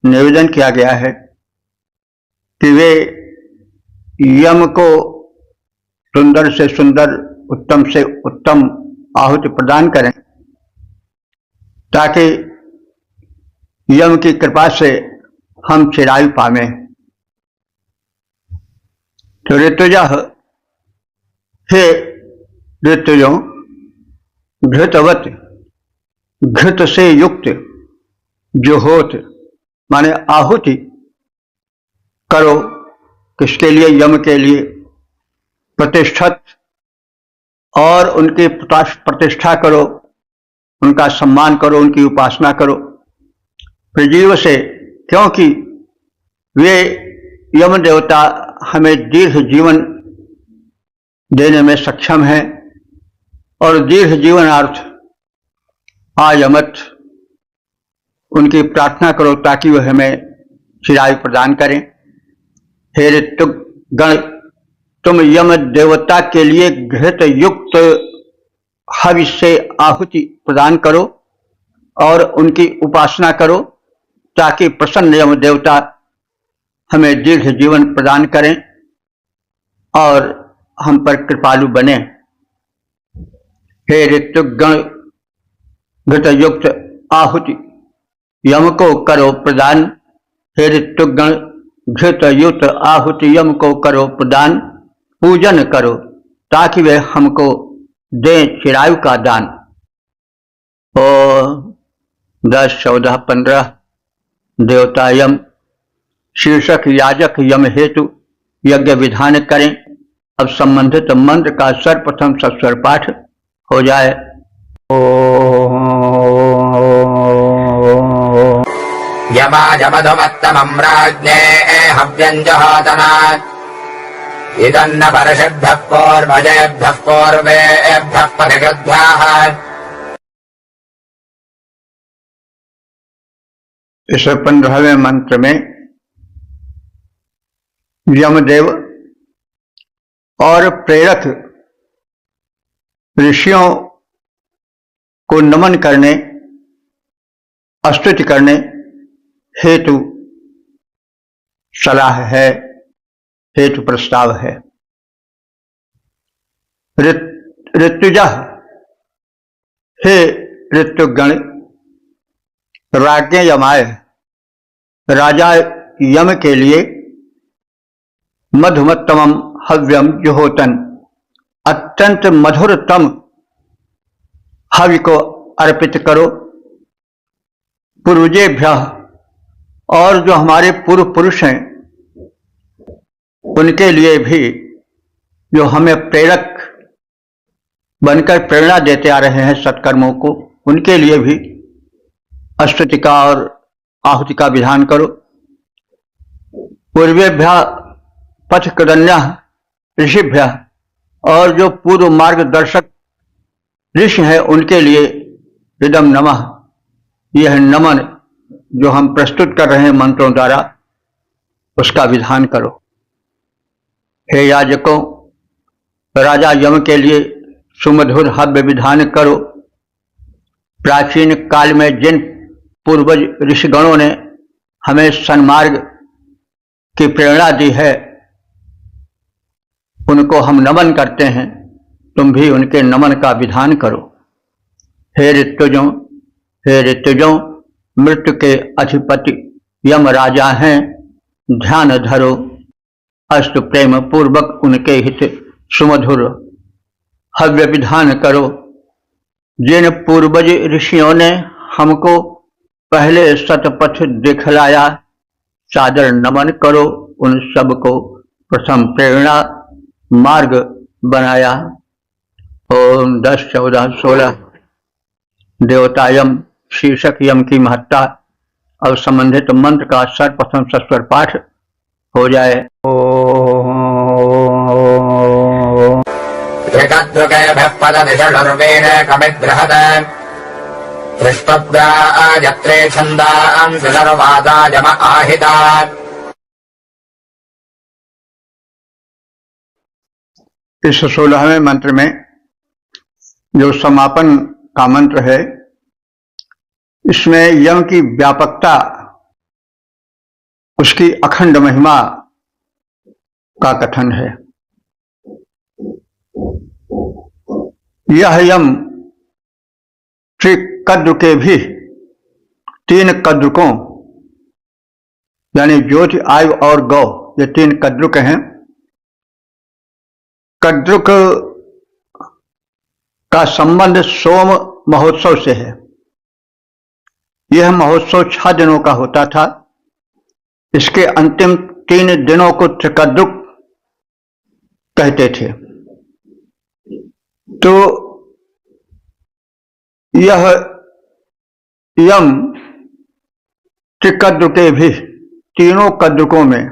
S1: निवेदन किया गया है कि वे यम को सुंदर से सुंदर, उत्तम से उत्तम आहुति प्रदान करें, ताकि यम की कृपा से हम चिरायु पावें। तो ऋतुजः, हे ऋतुजों, घृतवत, घृत से युक्त, जुहोत माने आहुति करो, किसके लिए? यम के लिए। प्रतिष्ठित, और उनकी प्रतिष्ठा करो, उनका सम्मान करो, उनकी उपासना करो प्रजीव से, क्योंकि वे यम देवता हमें दीर्घ जीवन देने में सक्षम है। और दीर्घ जीवनार्थ आयमत उनकी प्रार्थना करो ताकि वह हमें चिरायु प्रदान करें। हे ऋतुगण, तुम यम देवता के लिए घृत युक्त हवि से आहुति प्रदान करो और उनकी उपासना करो, ताकि प्रसन्न यम देवता हमें दीर्घ जीवन प्रदान करें और हम पर कृपालु बने। हे ऋतुगण, घृत युक्त आहुति यम को करो प्रदान। हे ऋतुगण, घृत युक्त आहुति यम को करो प्रदान, पूजन करो ताकि वे हमको दें चिरायु का दान। ओ 10, 14, 15 देवता यम शीर्षक याजक यम हेतु यज्ञ विधान करें। अब संबंधित मंत्र का सर्वप्रथम सस्वर पाठ हो जाए।
S2: यमाजमधुमत्तमं राज्ञे हव्यञ्जहातना इदन्न परषद्भ्यः पूर्वजेभ्यः पूर्वेभ्यः परिगृध्याः।
S1: इस 15वें मंत्र में यमदेव और प्रेरक ऋषियों को नमन करने, स्तुति करने हेतु सलाह है, हेतु प्रस्ताव है। ऋतुजः, हे ऋतुगण, राज्ञ यमाय, राजा यम के लिए, मधुमत्तमं हव्यम जुहोतन, अत्यंत मधुरतम हव्य को अर्पित करो। पूर्वजेभ्यः, और जो हमारे पूर्व पुरुष हैं उनके लिए भी, जो हमें प्रेरक बनकर प्रेरणा देते आ रहे हैं सत्कर्मों को, उनके लिए भी स्तुति का और आहुति का विधान करो। पूर्वेभ्यः पथकृदन्यः ऋषिभ्यः, और जो पूर्व मार्गदर्शक ऋषि हैं उनके लिए इदम नमः, यह नमन जो हम प्रस्तुत कर रहे हैं मंत्रों द्वारा, उसका विधान करो। हे याजकों, राजा यम के लिए सुमधुर हव्य विधान करो। प्राचीन काल में जिन पूर्वज ऋषिगणों ने हमें सन्मार्ग की प्रेरणा दी है, उनको हम नमन करते हैं, तुम भी उनके नमन का विधान करो। हे ऋतुजों, हे ऋतुजों, मृत्यु के अधिपति यम राजा हैं, ध्यान धरो, अस्तु प्रेम पूर्वक उनके हित सुमधुर हव्य विधान करो। जिन पूर्वज ऋषियों ने हमको पहले सतपथ दिखलाया, सादर नमन करो, उन सबको प्रथम प्रेरणा मार्ग बनाया। ओम 10, 14, 16 देवता यम, शीर्षक यम की महत्ता और संबंधित मंत्र का सर्वप्रथम सस्वर पाठ हो जाए। इस 16वें मंत्र में जो समापन का मंत्र है, इसमें यम की व्यापकता, उसकी अखंड महिमा का कथन है। यह यम त्रिकद्र के भी 3 कद्रुकों, यानी ज्योति, आयु और गौ, ये 3 कद्रुक हैं। कद्रुक का संबंध सोम महोत्सव से है। यह महोत्सव 6 दिनों का होता था। इसके अंतिम 3 दिनों को त्रिकद्रुक कहते थे। तो यह यम त्रिकद्र के भी 3 कद्रुकों में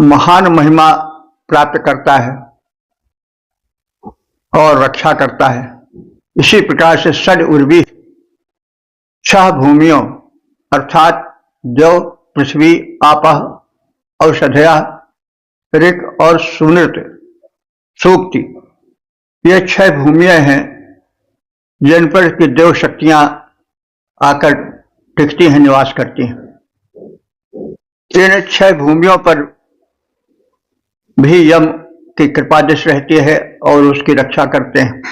S1: महान महिमा प्राप्त करता है और रक्षा करता है। इसी प्रकार से षड उर्वी, 6 भूमियों अर्थात देव, पृथ्वी, आपः, औषधया, ऋक् और सुनृत, सूक्ति, ये 6 भूमियां हैं जिन पर की देव शक्तियां आकर टिकती हैं, निवास करती हैं। इन 6 भूमियों पर भी यम की कृपा दृष्टि रहती है और उसकी रक्षा करते हैं।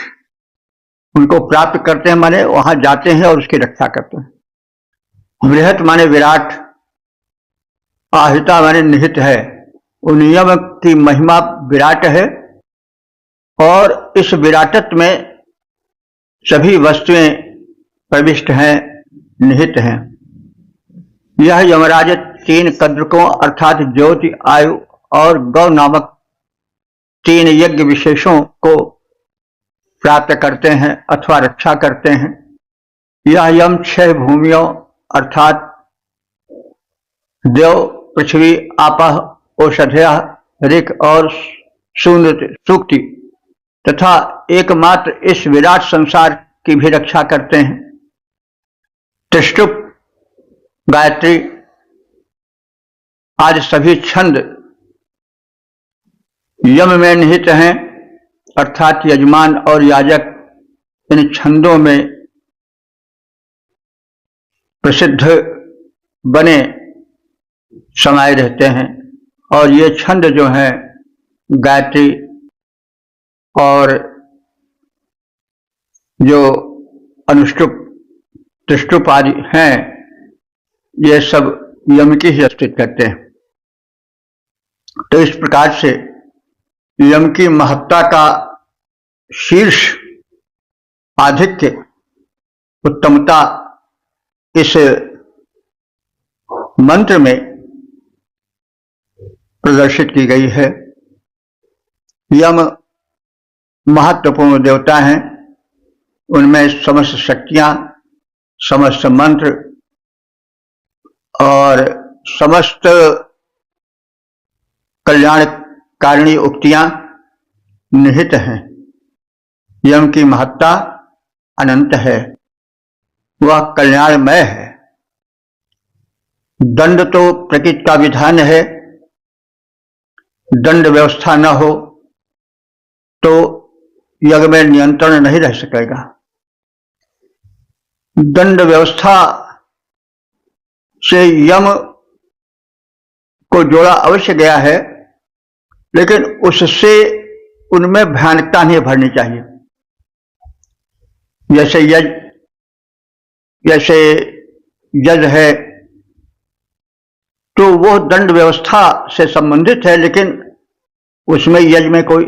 S1: उनको प्राप्त करते हैं माने वहां जाते हैं और उसकी रक्षा करते हैं। बृहत माने विराट, आहिता माने निहित है। उन यम की महिमा विराट है और इस विराटत्व में सभी वस्तुएं प्रविष्ट हैं, निहित हैं। यह यमराज 3 कद्रकों अर्थात ज्योति, आयु और गौ नामक 3 यज्ञ विशेषों को प्राप्त करते हैं अथवा रक्षा करते हैं। यह यम 6 भूमियों अर्थात देव, पृथ्वी, आपः, औषधयः, ऋक् और सूक्ति तथा एकमात्र इस विराट संसार की भी रक्षा करते हैं। त्रिष्टुप, गायत्री आदि सभी छंद यम में निहित हैं अर्थात यजमान और याजक इन छंदों में प्रसिद्ध बने समाये रहते हैं। और ये छंद जो हैं गायत्री और जो अनुष्टुप, त्रिष्टुप आदि हैं, ये सब यम की ही स्तुति करते हैं। तो इस प्रकार से यम की महत्ता का शीर्ष, आधिक्य, उत्तमता इस मंत्र में प्रदर्शित की गई है। यम महत्वपूर्ण देवता हैं, उनमें समस्त शक्तियां, समस्त मंत्र और समस्त कल्याणकारिणी उक्तियां निहित हैं। यम की महत्ता अनंत है, वह कल्याणमय है। दंड तो प्रकृति का विधान है, दंड व्यवस्था न हो तो यज्ञ में नियंत्रण नहीं रह सकेगा। दंड व्यवस्था से यम को जोड़ा अवश्य गया है, लेकिन उससे उनमें भयानकता नहीं भरनी चाहिए। जैसे यज्ञ है तो वो दंड व्यवस्था से संबंधित है, लेकिन उसमें यज्ञ में कोई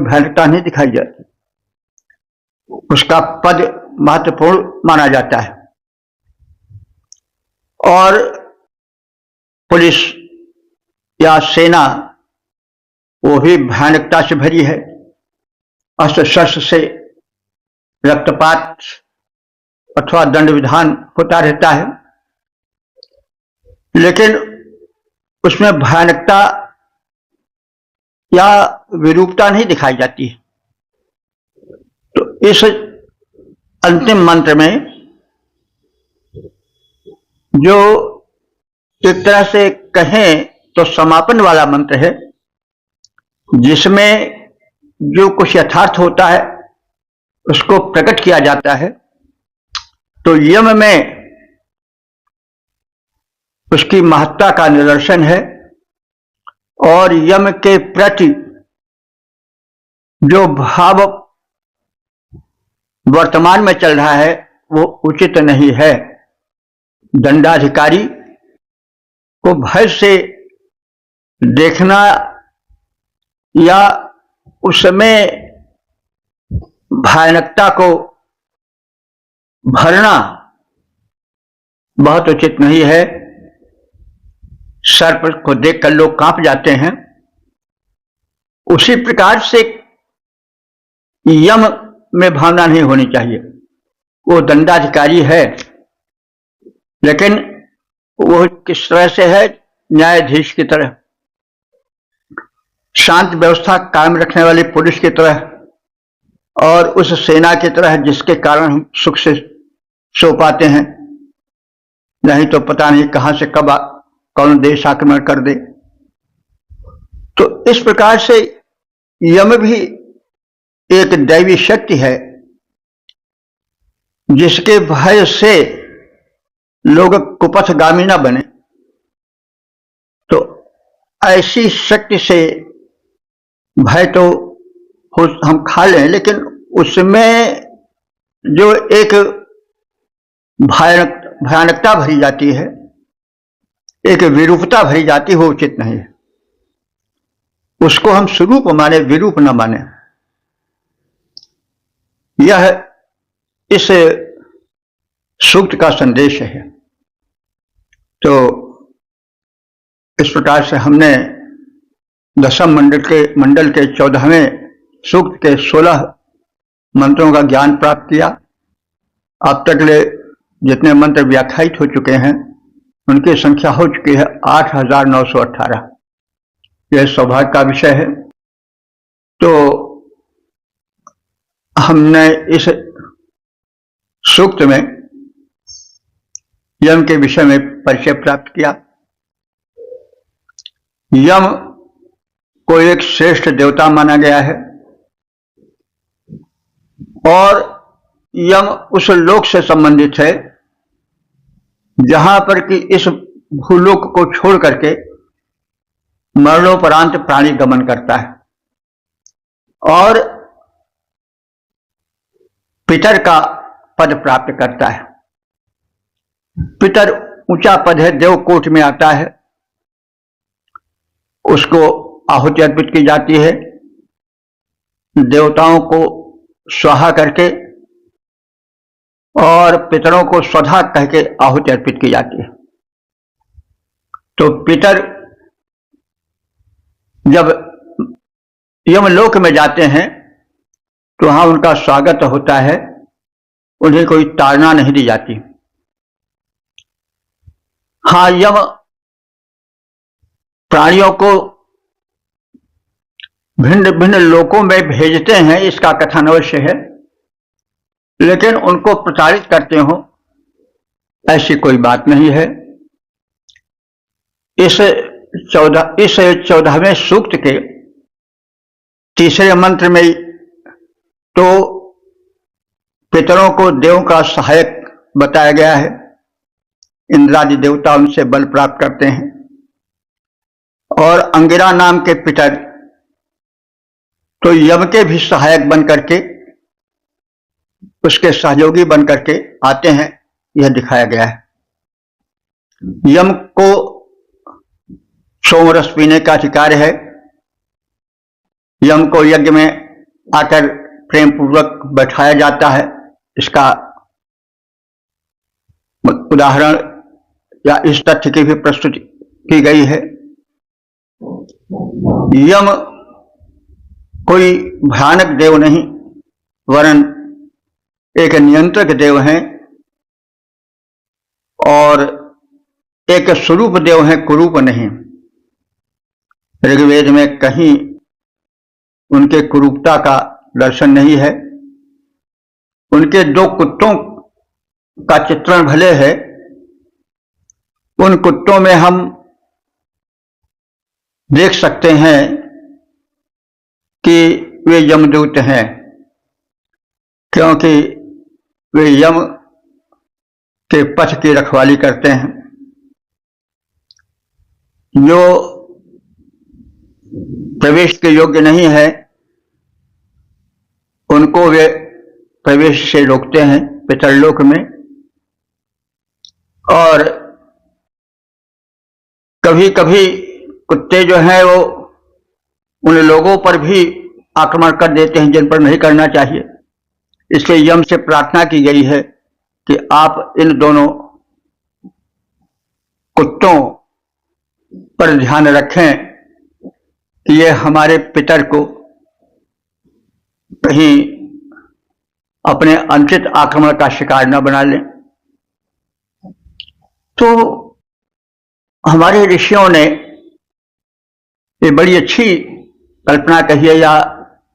S1: भयानकता नहीं दिखाई जाती। उसका पद महत्वपूर्ण माना जाता है। और पुलिस या सेना वो भी भयानकता से भरी है, अस्त्र शस्त्र से रक्तपात अथवा दंड विधान होता रहता है, लेकिन उसमें भयानकता या विरूपता नहीं दिखाई जाती है। तो इस अंतिम मंत्र में जो एक तरह से कहें तो समापन वाला मंत्र है, जिसमें जो कुछ यथार्थ होता है उसको प्रकट किया जाता है। तो यम में उसकी महत्ता का निदर्शन है और यम के प्रति जो भाव वर्तमान में चल रहा है वो उचित नहीं है। दंडाधिकारी को भय से देखना या उसमें भयानकता को भरना बहुत उचित नहीं है। सर्प को देखकर लोग कांप जाते हैं, उसी प्रकार से यम में भावना नहीं होनी चाहिए। वो दंडाधिकारी है, लेकिन वो किस तरह से है, न्यायाधीश की तरह, शांत व्यवस्था कायम रखने वाली पुलिस की तरह और उस सेना की तरह जिसके कारण हम सुख से सो पाते हैं, नहीं तो पता नहीं कहां से कब कौन देश आक्रमण कर दे। तो इस प्रकार से यम भी एक दैवी शक्ति है जिसके भय से लोग कुपथगामी न बने। तो ऐसी शक्ति से भय तो हम खा लें, लेकिन उसमें जो एक भयानकता भरी जाती है, एक विरूपता भरी जाती है, वो उचित नहीं है। उसको हम स्वरूप माने, विरूप न माने। यह इस सूक्त का संदेश है। तो इस प्रकार से हमने दशम मंडल के 14वें सूक्त के 16 मंत्रों का ज्ञान प्राप्त किया। अब तक ले जितने मंत्र व्याख्यायित हो चुके हैं उनकी संख्या हो चुकी है 8,918। यह सौभाग्य का विषय है। तो हमने इस सूक्त में यम के विषय में परिचय प्राप्त किया। यम को एक श्रेष्ठ देवता माना गया है और यम उस लोक से संबंधित है जहां पर कि इस भूलोक को छोड़ करके मरणोपरांत प्राणी गमन करता है और पितर का पद प्राप्त करता है। पितर ऊंचा पद है, देवकोट में आता है। उसको आहुति अर्पित की जाती है, देवताओं को स्वाहा करके और पितरों को स्वधा कह के आहुति अर्पित की जाती है। तो पितर जब यमलोक में जाते हैं तो वहां उनका स्वागत होता है, उन्हें कोई ताड़ना नहीं दी जाती। हाँ, यम प्राणियों को भिन्न भिन्न लोकों में भेजते हैं, इसका कथन अवश्य है, लेकिन उनको प्रताड़ित करते हो ऐसी कोई बात नहीं है। इस 14वें सूक्त के तीसरे मंत्र में तो पितरों को देवों का सहायक बताया गया है। इंद्रादि देवता उनसे बल प्राप्त करते हैं और अंगिरा नाम के पितर तो यम के भी सहायक बन करके, उसके सहयोगी बन करके आते हैं, यह दिखाया गया है। यम को सोमरस पीने का अधिकार है। यम को यज्ञ में आकर प्रेम पूर्वक बैठाया जाता है। इसका उदाहरण या इस तथ्य की भी प्रस्तुति की गई है। यम कोई भयानक देव नहीं, वरन एक नियंत्रक देव हैं और एक स्वरूप देव हैं, कुरूप नहीं। ऋग्वेद में कहीं उनके कुरूपता का दर्शन नहीं है। उनके 2 कुत्तों का चित्रण भले है, उन कुत्तों में हम देख सकते हैं कि वे यमदूत हैं, क्योंकि वे यम के पथ की रखवाली करते हैं। जो प्रवेश के योग्य नहीं है उनको वे प्रवेश से रोकते हैं पितरलोक में। और कभी कभी कुत्ते जो हैं वो उन लोगों पर भी आक्रमण कर देते हैं जिन पर नहीं करना चाहिए। इसलिए यम से प्रार्थना की गई है कि आप इन दोनों कुत्तों पर ध्यान रखें कि ये हमारे पितर को कहीं अपने अनुचित आक्रमण का शिकार न बना लें। तो हमारे ऋषियों ने ये बड़ी अच्छी कल्पना कही है या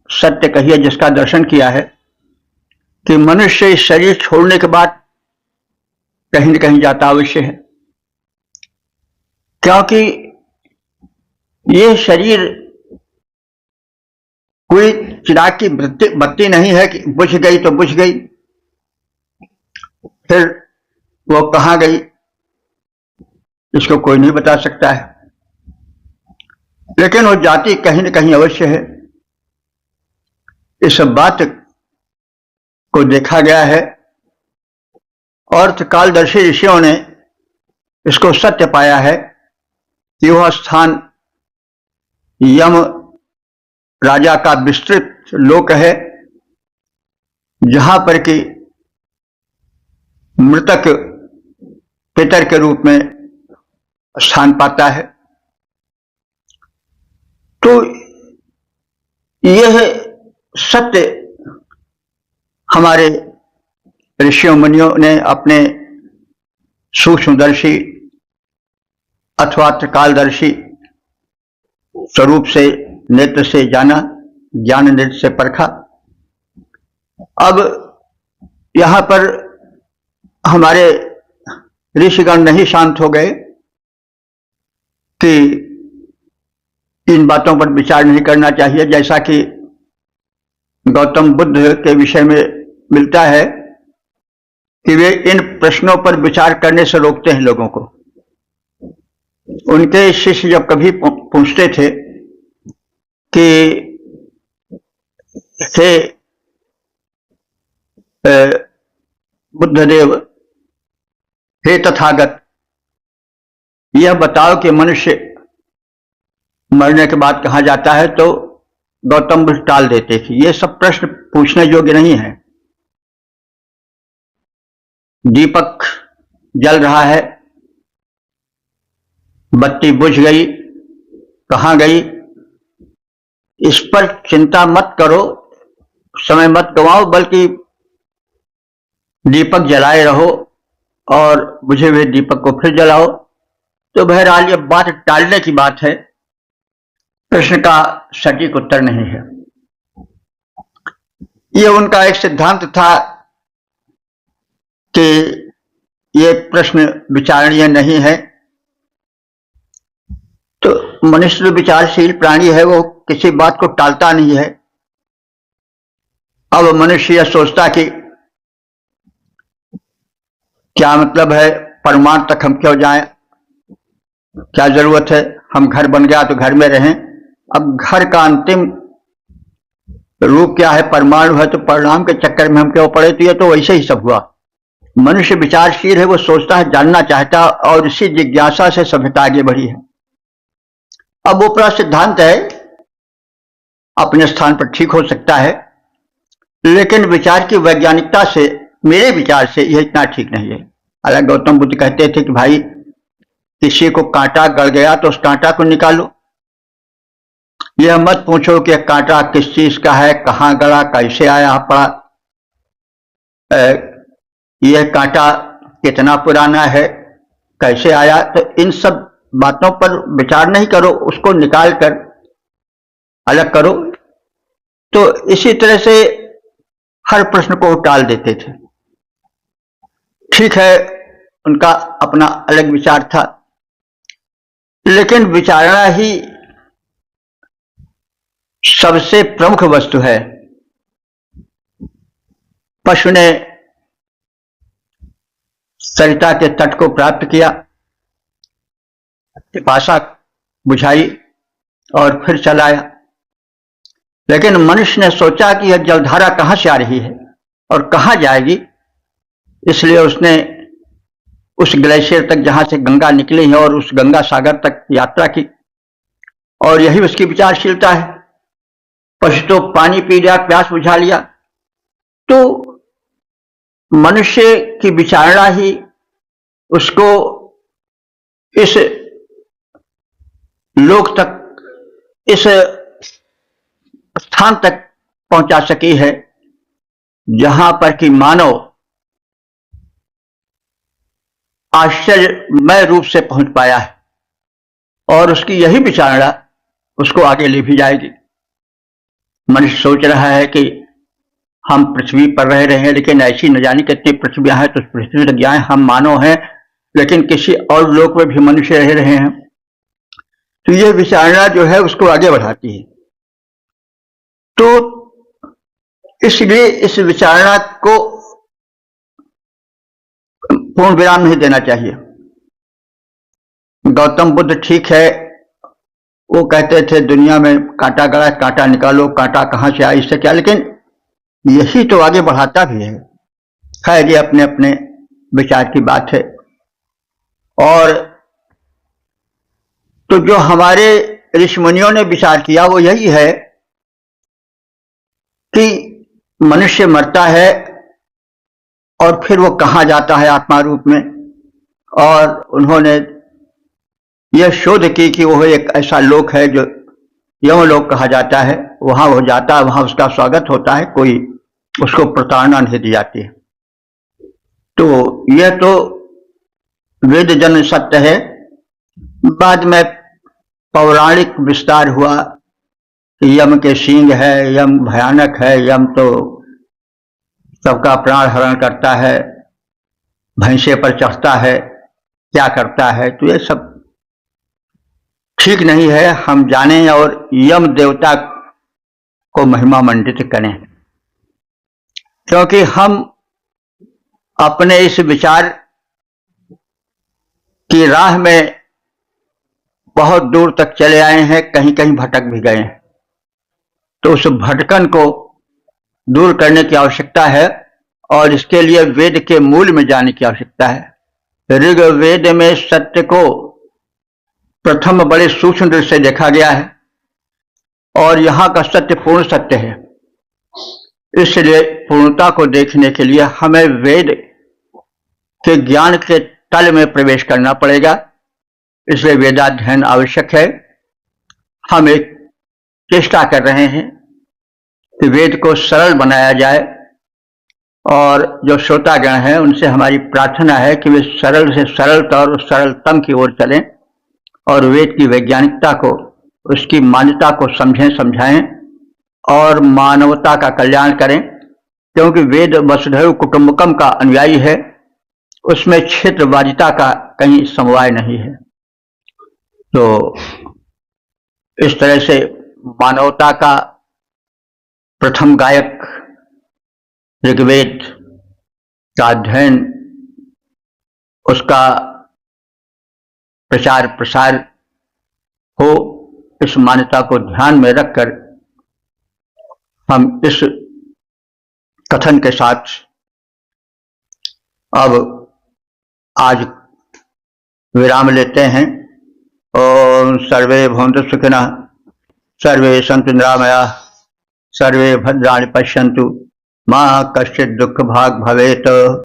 S1: सत्य कही है, जिसका दर्शन किया है कि मनुष्य इस शरीर छोड़ने के बाद कहीं न कहीं जाता अवश्य है, क्योंकि ये शरीर कोई चिराग की बत्ती नहीं है कि बुझ गई तो बुझ गई, फिर वो कहां गई इसको कोई नहीं बता सकता है। लेकिन वो जाति कहीं न कहीं अवश्य है। इस बात को देखा गया है और कालदर्शी ऋषियों ने इसको सत्य पाया है कि वह स्थान यम राजा का विस्तृत लोक है, जहां पर कि मृतक पितर के रूप में स्थान पाता है। तो यह सत्य हमारे ऋषियों मुनियों ने अपने सूक्ष्मदर्शी अथवा त्रिकालदर्शी स्वरूप से, नेत्र से जाना, ज्ञान नेत्र से परखा। अब यहां पर हमारे ऋषिगण नहीं शांत हो गए कि इन बातों पर विचार नहीं करना चाहिए, जैसा कि गौतम बुद्ध के विषय में मिलता है कि वे इन प्रश्नों पर विचार करने से रोकते हैं लोगों को। उनके शिष्य जब कभी पूछते थे कि हे बुद्धदेव, हे तथागत, यह बताओ कि मनुष्य मरने के बाद कहाँ जाता है, तो गौतम बुद्ध टाल देते थे। ये सब प्रश्न पूछने योग्य नहीं है। दीपक जल रहा है, बत्ती बुझ गई, कहाँ गई, इस पर चिंता मत करो, समय मत गवाओ, बल्कि दीपक जलाए रहो और बुझे हुए दीपक को फिर जलाओ। तो बहरहाल ये बात टालने की बात है, प्रश्न का सटीक उत्तर नहीं है। ये उनका एक सिद्धांत था कि ये प्रश्न विचारणीय नहीं है। तो मनुष्य विचारशील प्राणी है, वो किसी बात को टालता नहीं है। अब मनुष्य यह सोचता कि क्या मतलब है, परमाणु तक हम क्यों जाएं, क्या जरूरत है, हम घर बन गया तो घर में रहें। अब घर का अंतिम रूप क्या है, परमाणु है, तो परिणाम के चक्कर में हम क्यों पड़े। तो ये तो वैसे ही सब हुआ। मनुष्य विचारशील है, वो सोचता है, जानना चाहता, और इसी जिज्ञासा से सभ्यता आगे बढ़ी है। अब वो पूरा सिद्धांत है, अपने स्थान पर ठीक हो सकता है, लेकिन विचार की वैज्ञानिकता से, मेरे विचार से, यह इतना ठीक नहीं है। हालांकि गौतम बुद्ध कहते थे कि भाई किसी को कांटा गड़ गया तो उस कांटा को निकालो, यह मत पूछो कि कांटा किस चीज का है, कहां गड़ा, कैसे आया पड़ा, यह कांटा कितना पुराना है, कैसे आया। तो इन सब बातों पर विचार नहीं करो, उसको निकाल कर अलग करो। तो इसी तरह से हर प्रश्न को टाल देते थे। ठीक है, उनका अपना अलग विचार था, लेकिन विचारना ही सबसे प्रमुख वस्तु है। पशु ने सरिता के तट को प्राप्त किया, पिपासा बुझाई और फिर चलाया, लेकिन मनुष्य ने सोचा कि यह जलधारा कहां से आ रही है और कहां जाएगी, इसलिए उसने उस ग्लेशियर तक जहां से गंगा निकली है और उस गंगा सागर तक यात्रा की, और यही उसकी विचारशीलता है। पशु तो पानी पी लिया, प्यास बुझा लिया। तो मनुष्य की विचारणा ही उसको इस लोक तक, इस स्थान तक पहुंचा सकी है जहां पर कि मानव आश्चर्यमय रूप से पहुंच पाया है, और उसकी यही विचारणा उसको आगे ले भी जाएगी। मनुष्य सोच रहा है कि हम पृथ्वी पर रह रहे हैं, लेकिन ऐसी न जाने कितनी पृथ्वियां हैं, तो पृथ्वी तक जाए, हम मानव हैं, लेकिन किसी और लोक में भी मनुष्य रह रहे हैं। तो यह विचारणा जो है उसको आगे बढ़ाती है। तो इसलिए इस विचारणा को पूर्ण विराम नहीं देना चाहिए। गौतम बुद्ध ठीक है, वो कहते थे दुनिया में कांटा गड़ा, कांटा निकालो, कांटा कहां से आया, इससे क्या, लेकिन यही तो आगे बढ़ाता भी है। खैर, ये अपने अपने विचार की बात है। और तो जो हमारे ऋषि मुनियों ने विचार किया वो यही है कि मनुष्य मरता है और फिर वो कहाँ जाता है आत्मा रूप में। और उन्होंने यह शोध की कि वो एक ऐसा लोक है जो यमलोक कहा जाता है, वहां वो जाता है, वहां उसका स्वागत होता है, कोई उसको प्रताड़ना नहीं दी जाती है। तो यह तो वेद जन सत्य है। बाद में पौराणिक विस्तार हुआ कि यम के सींग है, यम भयानक है, यम तो सबका प्राण हरण करता है, भैंसे पर चढ़ता है, क्या करता है। तो ये सब ठीक नहीं है। हम जानें और यम देवता को महिमा मंडित करें, क्योंकि हम अपने इस विचार की राह में बहुत दूर तक चले आए हैं, कहीं कहीं भटक भी गए हैं। तो उस भटकन को दूर करने की आवश्यकता है और इसके लिए वेद के मूल में जाने की आवश्यकता है। ऋग्वेद में सत्य को प्रथम बड़े सूक्ष्म दृष्टि से देखा गया है और यहां का सत्य पूर्ण सत्य है। इसलिए पूर्णता को देखने के लिए हमें वेद के ज्ञान के तल में प्रवेश करना पड़ेगा। इसलिए वेदाध्ययन आवश्यक है। हम एक चेष्टा कर रहे हैं कि वेद को सरल बनाया जाए और जो श्रोतागण हैं उनसे हमारी प्रार्थना है कि वे सरल से सरलता और सरलतम की ओर चलें और वेद की वैज्ञानिकता को, उसकी मान्यता को समझें, समझाएं और मानवता का कल्याण करें। क्योंकि वेद वसुधैव कुटुंबकम का अनुयायी है, उसमें क्षेत्रवादिता का कहीं समवाय नहीं है। तो इस तरह से मानवता का प्रथम गायक ऋग्वेद का अध्ययन, उसका प्रचार प्रसार हो, इस मान्यता को ध्यान में रखकर हम इस कथन के साथ अब आज विराम लेते हैं। ओम सर्वे भवन्तु सुखिनः, सर्वे सन्तु निरामयाः, सर्वे भद्राणि पश्यन्तु, मा कश्चित् दुःख भाग् भवेत्।